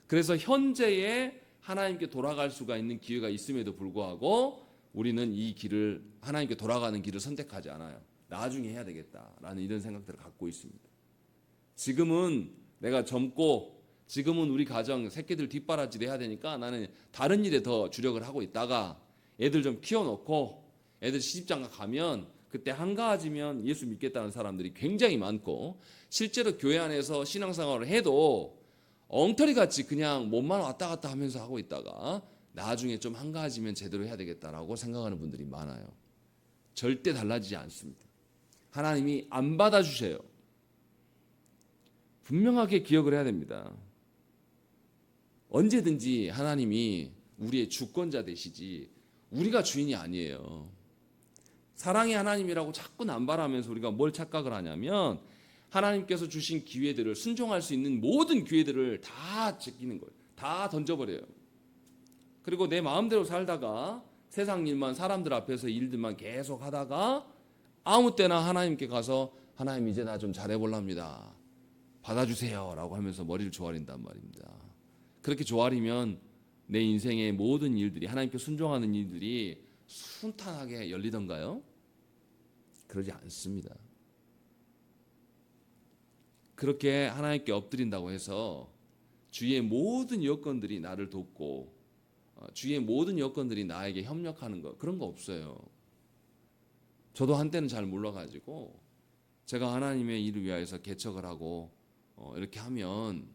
그래서 현재에 하나님께 돌아갈 수가 있는 기회가 있음에도 불구하고 우리는 이 길을 하나님께 돌아가는 길을 선택하지 않아요. 나중에 해야 되겠다라는 이런 생각들을 갖고 있습니다. 지금은 내가 젊고 지금은 우리 가정 새끼들 뒷바라지를 해야 되니까 나는 다른 일에 더 주력을 하고 있다가 애들 좀 키워놓고 애들 시집장가 가면 그때 한가해지면 예수 믿겠다는 사람들이 굉장히 많고 실제로 교회 안에서 신앙생활을 해도 엉터리같이 그냥 몸만 왔다 갔다 하면서 하고 있다가 나중에 좀 한가해지면 제대로 해야 되겠다라고 생각하는 분들이 많아요. 절대 달라지지 않습니다. 하나님이 안 받아주셔요. 분명하게 기억을 해야 됩니다. 언제든지 하나님이 우리의 주권자 되시지 우리가 주인이 아니에요. 사랑의 하나님이라고 자꾸 남발하면서 우리가 뭘 착각을 하냐면 하나님께서 주신 기회들을 순종할 수 있는 모든 기회들을 다 제끼는 거예요. 다 던져버려요. 그리고 내 마음대로 살다가 세상 일만 사람들 앞에서 일들만 계속 하다가 아무 때나 하나님께 가서 하나님 이제 나 좀 잘해볼랍니다. 받아주세요 라고 하면서 머리를 조아린단 말입니다. 그렇게 조아리면 내 인생의 모든 일들이 하나님께 순종하는 일들이 순탄하게 열리던가요? 그러지 않습니다. 그렇게 하나님께 엎드린다고 해서 주위의 모든 여건들이 나를 돕고 주위의 모든 여건들이 나에게 협력하는 거 그런 거 없어요. 저도 한때는 잘 몰라가지고 제가 하나님의 일을 위하여서 개척을 하고 이렇게 하면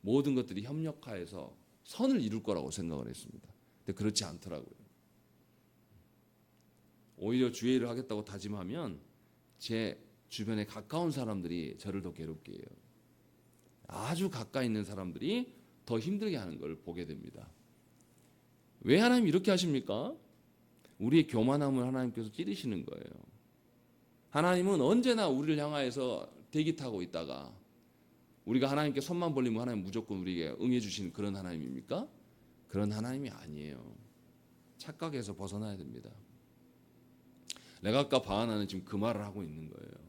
모든 것들이 협력하여서 선을 이룰 거라고 생각을 했습니다. 근데 그렇지 않더라고요. 오히려 주의 일을 하겠다고 다짐하면 제 주변에 가까운 사람들이 저를 더 괴롭게 해요. 아주 가까이 있는 사람들이 더 힘들게 하는 걸 보게 됩니다. 왜 하나님이 이렇게 하십니까? 우리의 교만함을 하나님께서 찌르시는 거예요. 하나님은 언제나 우리를 향하여서 대기 타고 있다가 우리가 하나님께 손만 벌리면 하나님 무조건 우리에게 응해 주시는 그런 하나님입니까? 그런 하나님이 아니에요. 착각에서 벗어나야 됩니다. 레갑과 바하나는 지금 그 말을 하고 있는 거예요.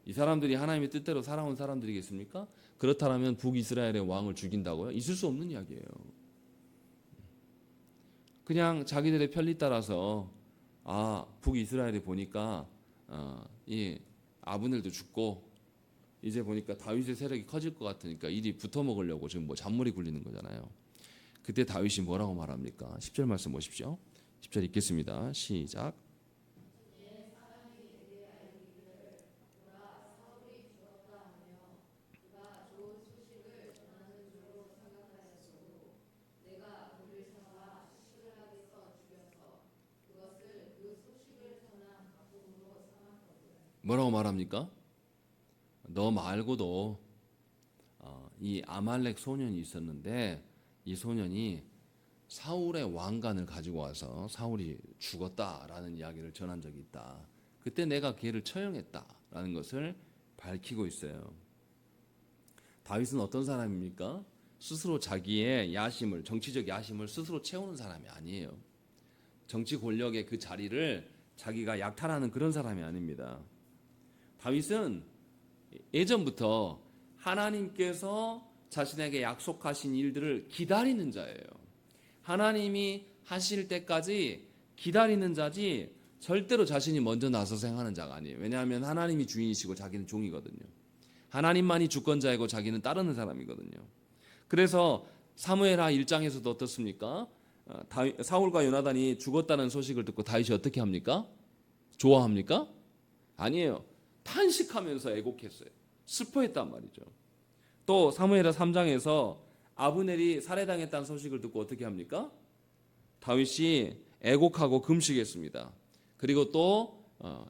이 사람들이 하나님의 뜻대로 살아온 사람들이겠습니까? 그렇다면 북이스라엘의 왕을 죽인다고요? 있을 수 없는 이야기예요. 그냥 자기들의 편리 따라서 북이스라엘에 보니까 이 아브넬도 죽고 이제 보니까 다윗의 세력이 커질 것 같으니까 이리 붙어 먹으려고 지금 뭐 잔머리 굴리는 거잖아요. 그때 다윗이 뭐라고 말합니까? 10절 말씀 보십시오. 10절 읽겠습니다. 시작. 뭐라고 말합니까? 너 말고도 이 아말렉 소년이 있었는데 이 소년이 사울의 왕관을 가지고 와서 사울이 죽었다라는 이야기를 전한 적이 있다. 그때 내가 걔를 처형했다라는 것을 밝히고 있어요. 다윗은 어떤 사람입니까? 스스로 자기의 야심을, 정치적 야심을 스스로 채우는 사람이 아니에요. 정치 권력의 그 자리를 자기가 약탈하는 그런 사람이 아닙니다. 다윗은 예전부터 하나님께서 자신에게 약속하신 일들을 기다리는 자예요. 하나님이 하실 때까지 기다리는 자지 절대로 자신이 먼저 나서서 행하는 자가 아니에요. 왜냐하면 하나님이 주인이시고 자기는 종이거든요. 하나님만이 주권자이고 자기는 따르는 사람이거든요. 그래서 사무엘하 1장에서도 어떻습니까? 사울과 요나단이 죽었다는 소식을 듣고 다윗이 어떻게 합니까? 좋아합니까? 아니에요. 탄식하면서 애곡했어요. 슬퍼했단 말이죠. 또 사무엘하 3장에서 아브넬이 살해당했다는 소식을 듣고 어떻게 합니까? 다윗이 애곡하고 금식했습니다. 그리고 또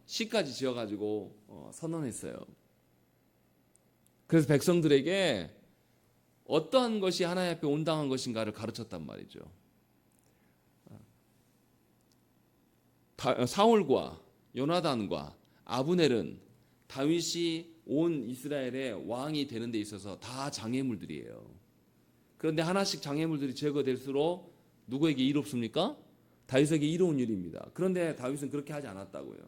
시까지 지어가지고 선언했어요. 그래서 백성들에게 어떠한 것이 하나님 앞에 온당한 것인가를 가르쳤단 말이죠. 사울과 요나단과 아브넬은 다윗이 온 이스라엘의 왕이 되는 데 있어서 다 장애물들이에요. 그런데 하나씩 장애물들이 제거될수록 누구에게 이롭습니까? 다윗에게 이로운 일입니다. 그런데 다윗은 그렇게 하지 않았다고요.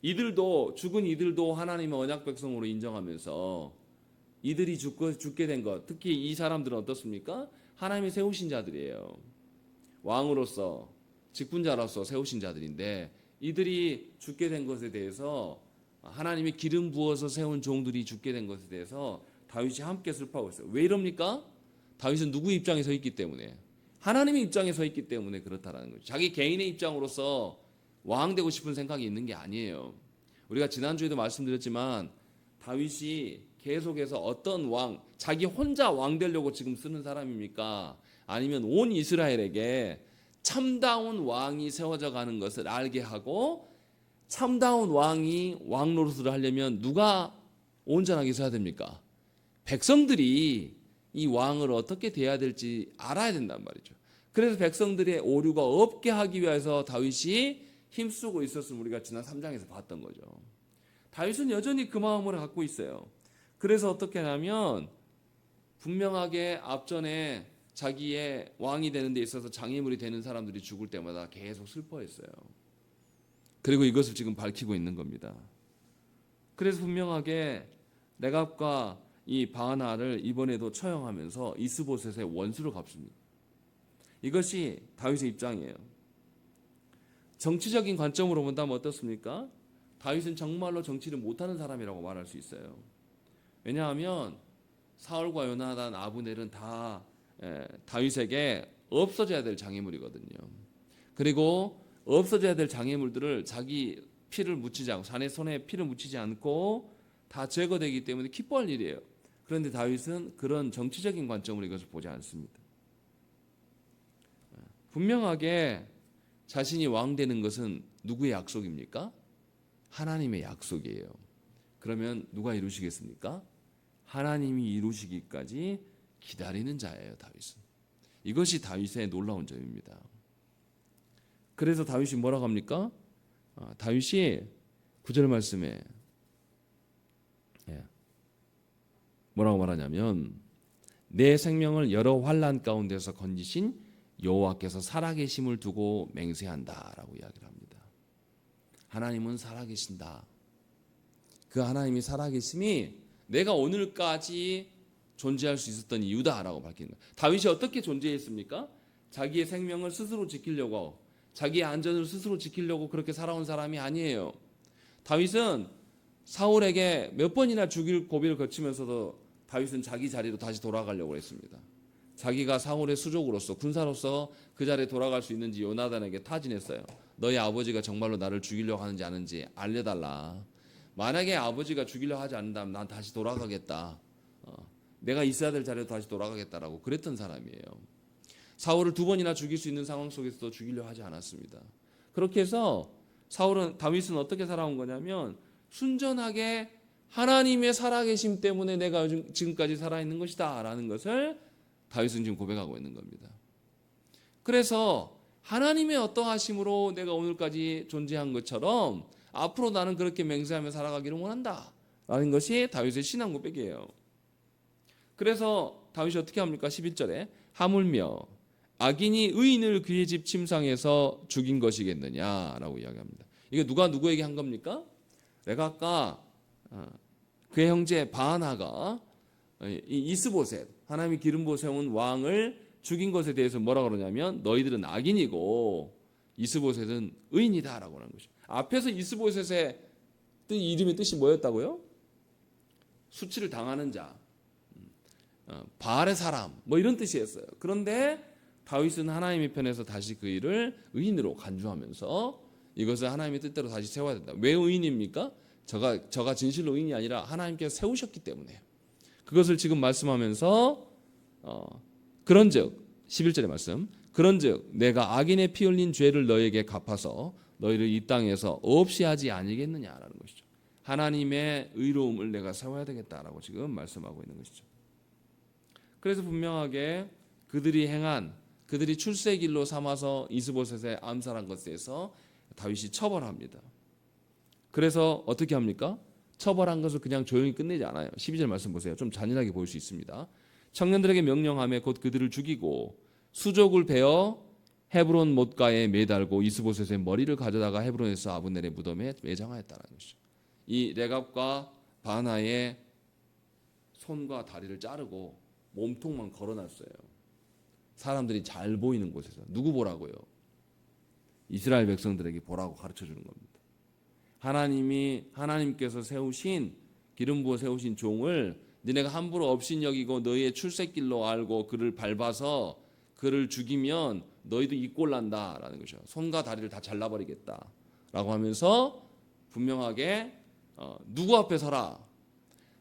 이들도 죽은 이들도 하나님의 언약 백성으로 인정하면서 이들이 죽게 된 것, 특히 이 사람들은 어떻습니까? 하나님이 세우신 자들이에요. 왕으로서 직분자로서 세우신 자들인데 이들이 죽게 된 것에 대해서 하나님이 기름 부어서 세운 종들이 죽게 된 것에 대해서 다윗이 함께 슬퍼하고 있어요. 왜 이럽니까? 다윗은 누구 입장에 서 있기 때문에, 하나님의 입장에 서 있기 때문에 그렇다라는 거죠. 자기 개인의 입장으로서 왕 되고 싶은 생각이 있는 게 아니에요. 우리가 지난주에도 말씀드렸지만 다윗이 계속해서 어떤 왕, 자기 혼자 왕 되려고 지금 쓰는 사람입니까? 아니면 온 이스라엘에게 참다운 왕이 세워져 가는 것을 알게 하고, 참다운 왕이 왕 노릇을 하려면 누가 온전하게 서야 됩니까? 백성들이 이 왕을 어떻게 대해야 될지 알아야 된단 말이죠. 그래서 백성들의 오류가 없게 하기 위해서 다윗이 힘쓰고 있었음을 우리가 지난 3장에서 봤던 거죠. 다윗은 여전히 그 마음을 갖고 있어요. 그래서 어떻게 하냐면 분명하게 앞전에 자기의 왕이 되는 데 있어서 장애물이 되는 사람들이 죽을 때마다 계속 슬퍼했어요. 그리고 이것을 지금 밝히고 있는 겁니다. 그래서 분명하게 레갑과 이 바하나를 이번에도 처형하면서 이스보셋의 원수를 갚습니다. 이것이 다윗의 입장이에요. 정치적인 관점으로 본다면 어떻습니까? 다윗은 정말로 정치를 못하는 사람이라고 말할 수 있어요. 왜냐하면 사울과 요나단, 아브넬은 다 다윗에게 없어져야 될 장애물이거든요. 그리고 없어져야 될 장애물들을 자기 피를 묻히지 않고, 자네 손에 피를 묻히지 않고 다 제거되기 때문에 기뻐할 일이에요. 그런데 다윗은 그런 정치적인 관점으로 이것을 보지 않습니다. 분명하게 자신이 왕 되는 것은 누구의 약속입니까? 하나님의 약속이에요. 그러면 누가 이루시겠습니까? 하나님이 이루시기까지 기다리는 자예요, 다윗은. 이것이 다윗의 놀라운 점입니다. 그래서 다윗이 뭐라고 합니까? 다윗이 9절 말씀에 뭐라고 말하냐면 내 생명을 여러 환난 가운데서 건지신 여호와께서 살아계심을 두고 맹세한다라고 이야기를 합니다. 하나님은 살아계신다. 그 하나님이 살아계심이 내가 오늘까지 존재할 수 있었던 이유다라고 밝히는 거예요. 다윗이 어떻게 존재했습니까? 자기의 생명을 스스로 지키려고, 자기의 안전을 스스로 지키려고 그렇게 살아온 사람이 아니에요. 다윗은 사울에게 몇 번이나 죽일 고비를 거치면서도 다윗은 자기 자리로 다시 돌아가려고 했습니다. 자기가 사울의 수족으로서, 군사로서 그 자리에 돌아갈 수 있는지 요나단에게 타진했어요. 너희 아버지가 정말로 나를 죽이려고 하는지 아는지 알려달라. 만약에 아버지가 죽이려고 하지 않는다면 난 다시 돌아가겠다. 내가 있어야 될 자리로 다시 돌아가겠다라고 그랬던 사람이에요. 사울을 2번이나 죽일 수 있는 상황 속에서도 죽이려고 하지 않았습니다. 그렇게 해서 다윗은 어떻게 살아온 거냐면 순전하게 하나님의 살아계심 때문에 내가 지금까지 살아있는 것이다 라는 것을 다윗은 지금 고백하고 있는 겁니다. 그래서 하나님의 어떠하심으로 내가 오늘까지 존재한 것처럼 앞으로 나는 그렇게 맹세하며 살아가기를 원한다 라는 것이 다윗의 신앙 고백이에요. 그래서 다윗이 어떻게 합니까? 11절에 하물며 악인이 의인을 그의 집 침상에서 죽인 것이겠느냐라고 이야기합니다. 이게 누가 누구에게 한 겁니까? 내가 아까 그의 형제 바하나가 이스보셋, 하나님이 기름 부어 세운 왕을 죽인 것에 대해서 뭐라고 그러냐면 너희들은 악인이고 이스보셋은 의인이다라고 하는 것이죠. 앞에서 이스보셋의 이름의 뜻이 뭐였다고요? 수치를 당하는 자, 바알의 사람, 뭐 이런 뜻이었어요. 그런데 다윗은 하나님의 편에서 다시 그 일을 의인으로 간주하면서 이것을 하나님의 뜻대로 다시 세워야 된다. 왜 의인입니까? 저가 진실로 의인이 아니라 하나님께서 세우셨기 때문에. 그것을 지금 말씀하면서 그런즉 11절의 말씀, 그런즉 내가 악인의 피 흘린 죄를 너에게 갚아서 너희를 이 땅에서 없이 하지 아니겠느냐라는 것이죠. 하나님의 의로움을 내가 세워야 되겠다라고 지금 말씀하고 있는 것이죠. 그래서 분명하게 그들이 출세길로 삼아서 이스보셋에 암살한 것에 대해서 다윗이 처벌합니다. 그래서 어떻게 합니까? 처벌한 것을 그냥 조용히 끝내지 않아요. 12절 말씀 보세요. 좀 잔인하게 보일 수 있습니다. 청년들에게 명령하며 곧 그들을 죽이고 수족을 베어 헤브론 못가에 매달고 이스보셋의 머리를 가져다가 헤브론에서 아브넬의 무덤에 매장하였다는 것이죠. 이 레갑과 바나의 손과 다리를 자르고 몸통만 걸어놨어요. 사람들이 잘 보이는 곳에서. 누구 보라고요? 이스라엘 백성들에게 보라고 가르쳐주는 겁니다. 하나님께서 세우신, 기름 부어 세우신 종을 너네가 함부로 업신여기고 너희의 출세길로 알고 그를 밟아서 그를 죽이면 너희도 이 꼴 난다라는 것이죠. 손과 다리를 다 잘라버리겠다라고 하면서 분명하게 누구 앞에 서라?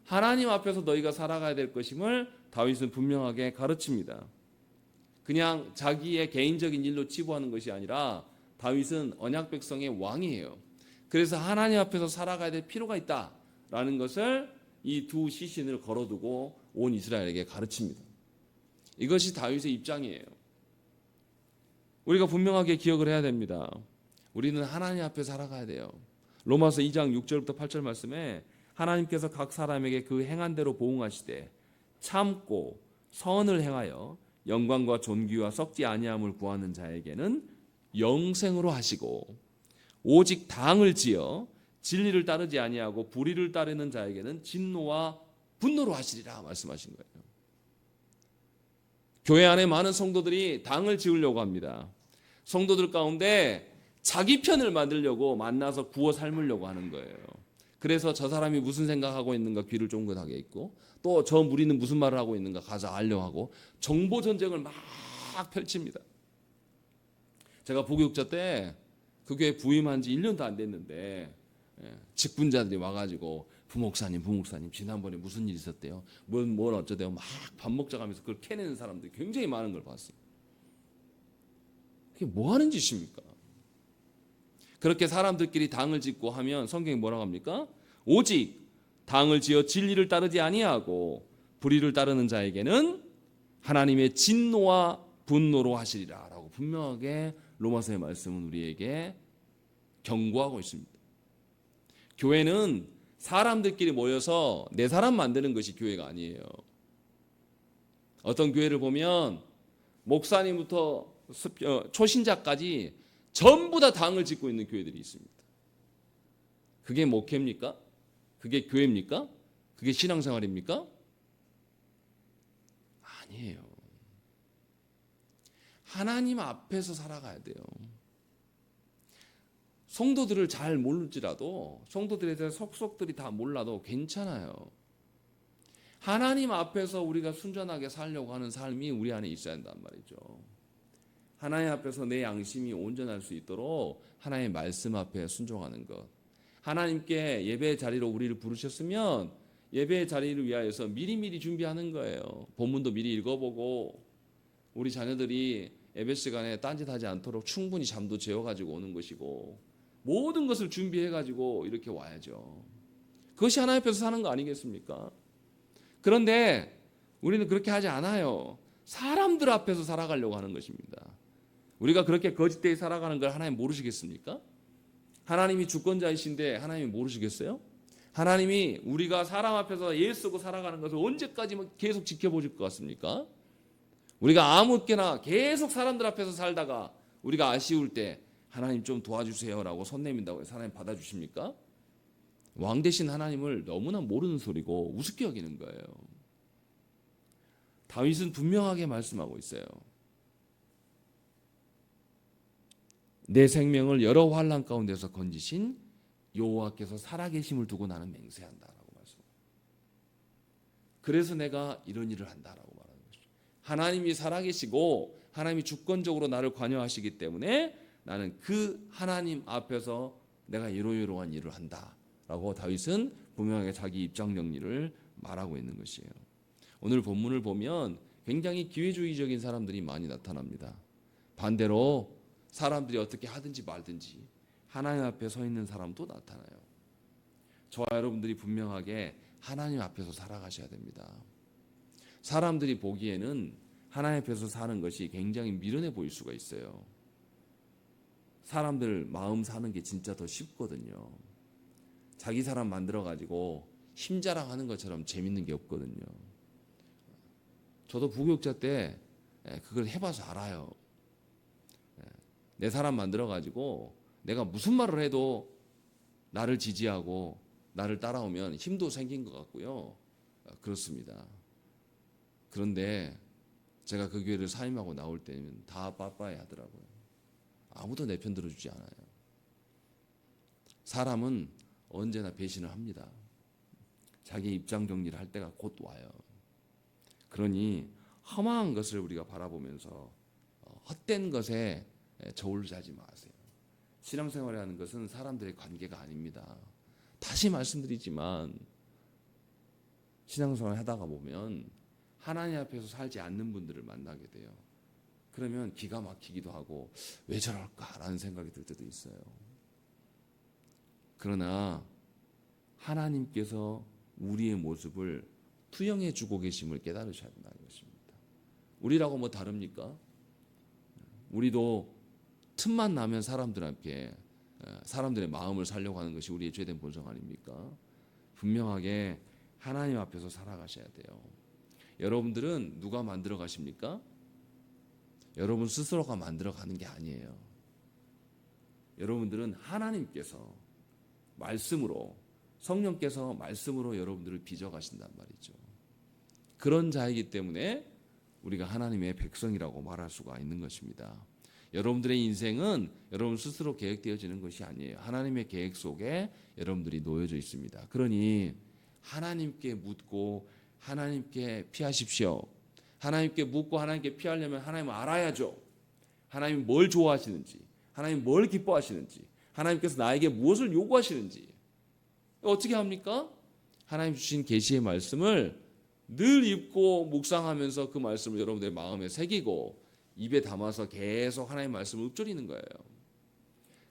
하나님 앞에서 너희가 살아가야 될 것임을 다윗은 분명하게 가르칩니다. 그냥 자기의 개인적인 일로 치부하는 것이 아니라 다윗은 언약 백성의 왕이에요. 그래서 하나님 앞에서 살아가야 될 필요가 있다라는 것을 이 두 시신을 걸어두고 온 이스라엘에게 가르칩니다. 이것이 다윗의 입장이에요. 우리가 분명하게 기억을 해야 됩니다. 우리는 하나님 앞에 살아가야 돼요. 로마서 2장 6절부터 8절 말씀에 하나님께서 각 사람에게 그 행한 대로 보응하시되 참고 선을 행하여 영광과 존귀와 썩지 아니함을 구하는 자에게는 영생으로 하시고 오직 당을 지어 진리를 따르지 아니하고 불의를 따르는 자에게는 진노와 분노로 하시리라 말씀하신 거예요. 교회 안에 많은 성도들이 당을 지으려고 합니다. 성도들 가운데 자기 편을 만들려고 만나서 구워 삶으려고 하는 거예요. 그래서 저 사람이 무슨 생각하고 있는가 귀를 쫑긋하게 있고 또 저 무리는 무슨 말을 하고 있는가 가서 알려 하고 정보 전쟁을 막 펼칩니다. 제가 부교육자 때 그 교회 부임한 지 1년도 안 됐는데 직분자들이 와가지고 부목사님 지난번에 무슨 일 있었대요? 뭘 어쩌대요? 막 밥 먹자 가면서 그걸 캐내는 사람들이 굉장히 많은 걸 봤어요. 그게 뭐 하는 짓입니까? 그렇게 사람들끼리 당을 짓고 하면 성경이 뭐라고 합니까? 오직 당을 지어 진리를 따르지 아니하고 불의를 따르는 자에게는 하나님의 진노와 분노로 하시리라 라고 분명하게 로마서의 말씀은 우리에게 경고하고 있습니다. 교회는 사람들끼리 모여서 내 사람 만드는 것이 교회가 아니에요. 어떤 교회를 보면 목사님부터 초신자까지 전부 다 당을 짓고 있는 교회들이 있습니다. 그게 목회입니까? 그게 교회입니까? 그게 신앙생활입니까? 아니에요. 하나님 앞에서 살아가야 돼요. 성도들을 잘 모를지라도, 성도들에 대한 속속들이 다 몰라도 괜찮아요. 하나님 앞에서 우리가 순전하게 살려고 하는 삶이 우리 안에 있어야 한단 말이죠. 하나님 앞에서 내 양심이 온전할 수 있도록 하나님의 말씀 앞에 순종하는 것. 하나님께 예배의 자리로 우리를 부르셨으면 예배의 자리를 위하여서 미리미리 준비하는 거예요. 본문도 미리 읽어보고 우리 자녀들이 예배 시간에 딴짓하지 않도록 충분히 잠도 재워가지고 오는 것이고 모든 것을 준비해가지고 이렇게 와야죠. 그것이 하나님 앞에서 사는 거 아니겠습니까? 그런데 우리는 그렇게 하지 않아요. 사람들 앞에서 살아가려고 하는 것입니다. 우리가 그렇게 거짓되이 살아가는 걸 하나님 모르시겠습니까? 하나님이 주권자이신데 하나님이 모르시겠어요? 하나님이 우리가 사람 앞에서 예 쓰고 살아가는 것을 언제까지 계속 지켜보실 것 같습니까? 우리가 아무렇게나 계속 사람들 앞에서 살다가 우리가 아쉬울 때 하나님 좀 도와주세요라고 손 내민다고 해서 하나님 받아주십니까? 왕 대신 하나님을 너무나 모르는 소리고 우습게 여기는 거예요. 다윗은 분명하게 말씀하고 있어요. 내 생명을 여러 환난 가운데서 건지신 여호와께서 살아계심을 두고 나는 맹세한다라고 말씀합니다. 그래서 내가 이런 일을 한다라고 말하는 것이죠. 하나님이 살아계시고 하나님이 주권적으로 나를 관여하시기 때문에 나는 그 하나님 앞에서 내가 이러이러한 일을 한다라고 다윗은 분명하게 자기 입장 정리를 말하고 있는 것이에요. 오늘 본문을 보면 굉장히 기회주의적인 사람들이 많이 나타납니다. 반대로 사람들이 어떻게 하든지 말든지 하나님 앞에 서 있는 사람도 나타나요. 저와 여러분들이 분명하게 하나님 앞에서 살아가셔야 됩니다. 사람들이 보기에는 하나님 앞에서 사는 것이 굉장히 미련해 보일 수가 있어요. 사람들 마음 사는 게 진짜 더 쉽거든요. 자기 사람 만들어가지고 힘자랑하는 것처럼 재밌는 게 없거든요. 저도 부교육자 때 그걸 해봐서 알아요. 내 사람 만들어가지고 내가 무슨 말을 해도 나를 지지하고 나를 따라오면 힘도 생긴 것 같고요. 그렇습니다. 그런데 제가 그 교회를 사임하고 나올 때는 다 빠빠이 하더라고요. 아무도 내 편 들어주지 않아요. 사람은 언제나 배신을 합니다. 자기 입장 정리를 할 때가 곧 와요. 그러니 험한 것을 우리가 바라보면서 헛된 것에 저울을 자지 마세요. 신앙생활이라는 것은 사람들의 관계가 아닙니다. 다시 말씀드리지만 신앙생활 하다가 보면 하나님 앞에서 살지 않는 분들을 만나게 돼요. 그러면 기가 막히기도 하고 왜 저럴까라는 생각이 들 때도 있어요. 그러나 하나님께서 우리의 모습을 투영해 주고 계심을 깨달으셔야 된다는 것입니다. 우리라고 뭐 다릅니까? 우리도 틈만 나면 사람들의 마음을 살려고 하는 것이 우리의 죄된 본성 아닙니까? 분명하게 하나님 앞에서 살아가셔야 돼요. 여러분들은 누가 만들어 가십니까? 여러분 스스로가 만들어 가는 게 아니에요. 여러분들은 하나님께서 말씀으로, 성령께서 말씀으로 여러분들을 빚어 가신단 말이죠. 그런 자이기 때문에 우리가 하나님의 백성이라고 말할 수가 있는 것입니다. 여러분들의 인생은 여러분 스스로 계획되어지는 것이 아니에요. 하나님의 계획 속에 여러분들이 놓여져 있습니다. 그러니 하나님께 묻고 하나님께 피하십시오. 하나님께 묻고 하나님께 피하려면 하나님을 알아야죠. 하나님이 뭘 좋아하시는지, 하나님이 뭘 기뻐하시는지, 하나님께서 나에게 무엇을 요구하시는지 어떻게 합니까? 하나님 주신 계시의 말씀을 늘 읽고 묵상하면서 그 말씀을 여러분들의 마음에 새기고 입에 담아서 계속 하나님의 말씀을 읊조리는 거예요.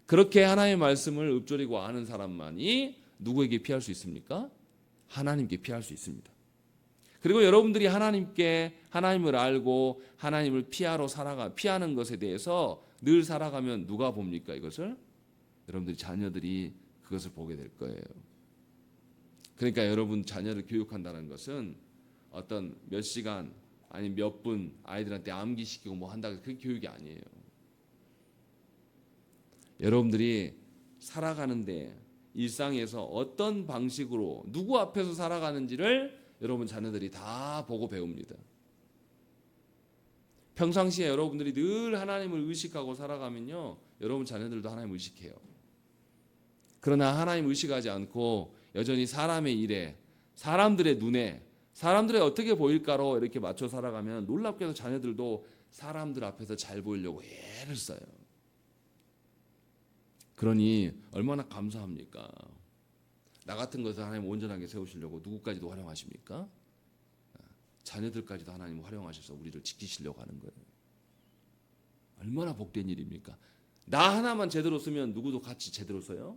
그렇게 하나님의 말씀을 읊조리고 아는 사람만이 누구에게 피할 수 있습니까? 하나님께 피할 수 있습니다. 그리고 여러분들이 하나님을 알고 하나님을 피하는 것에 대해서 늘 살아가면 누가 봅니까? 이것을 여러분들이 자녀들이 그것을 보게 될 거예요. 그러니까 여러분 자녀를 교육한다는 것은 어떤 몇 시간 아니 몇 분 아이들한테 암기시키고 뭐 한다 그 교육이 아니에요. 여러분들이 살아가는데 일상에서 어떤 방식으로 누구 앞에서 살아가는지를 여러분 자녀들이 다 보고 배웁니다. 평상시에 여러분들이 늘 하나님을 의식하고 살아가면요, 여러분 자녀들도 하나님을 의식해요. 그러나 하나님 의식하지 않고 여전히 사람의 일에, 사람들의 눈에, 사람들이 어떻게 보일까로 이렇게 맞춰 살아가면 놀랍게도 자녀들도 사람들 앞에서 잘 보이려고 애를 써요. 그러니 얼마나 감사합니까? 나 같은 것을 하나님 온전하게 세우시려고 누구까지도 활용하십니까? 자녀들까지도 하나님 활용하셔서 우리를 지키시려고 하는 거예요. 얼마나 복된 일입니까? 나 하나만 제대로 쓰면 누구도 같이 제대로 써요?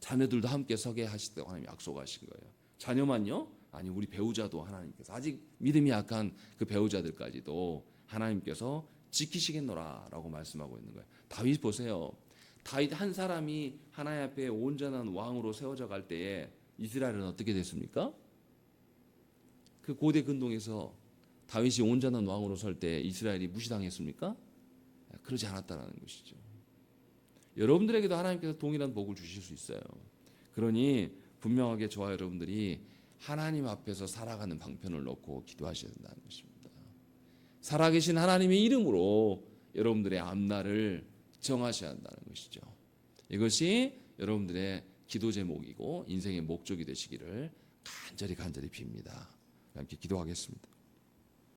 자녀들도 함께 서게 하시다고 하나님 약속하신 거예요. 자녀만요? 아니 우리 배우자도 하나님께서 아직 믿음이 약한 그 배우자들까지도 하나님께서 지키시겠노라라고 말씀하고 있는 거예요. 다윗 보세요. 다윗 한 사람이 하나님 앞에 온전한 왕으로 세워져 갈 때에 이스라엘은 어떻게 됐습니까? 그 고대 근동에서 다윗이 온전한 왕으로 설 때 이스라엘이 무시당했습니까? 그러지 않았다는 것이죠. 여러분들에게도 하나님께서 동일한 복을 주실 수 있어요. 그러니 분명하게 저와 여러분들이 하나님 앞에서 살아가는 방편을 놓고 기도하셔야 된다는 것입니다. 살아계신 하나님의 이름으로 여러분들의 앞날을 정하셔야 한다는 것이죠. 이것이 여러분들의 기도 제목이고 인생의 목적이 되시기를 간절히 빕니다. 함께 기도하겠습니다.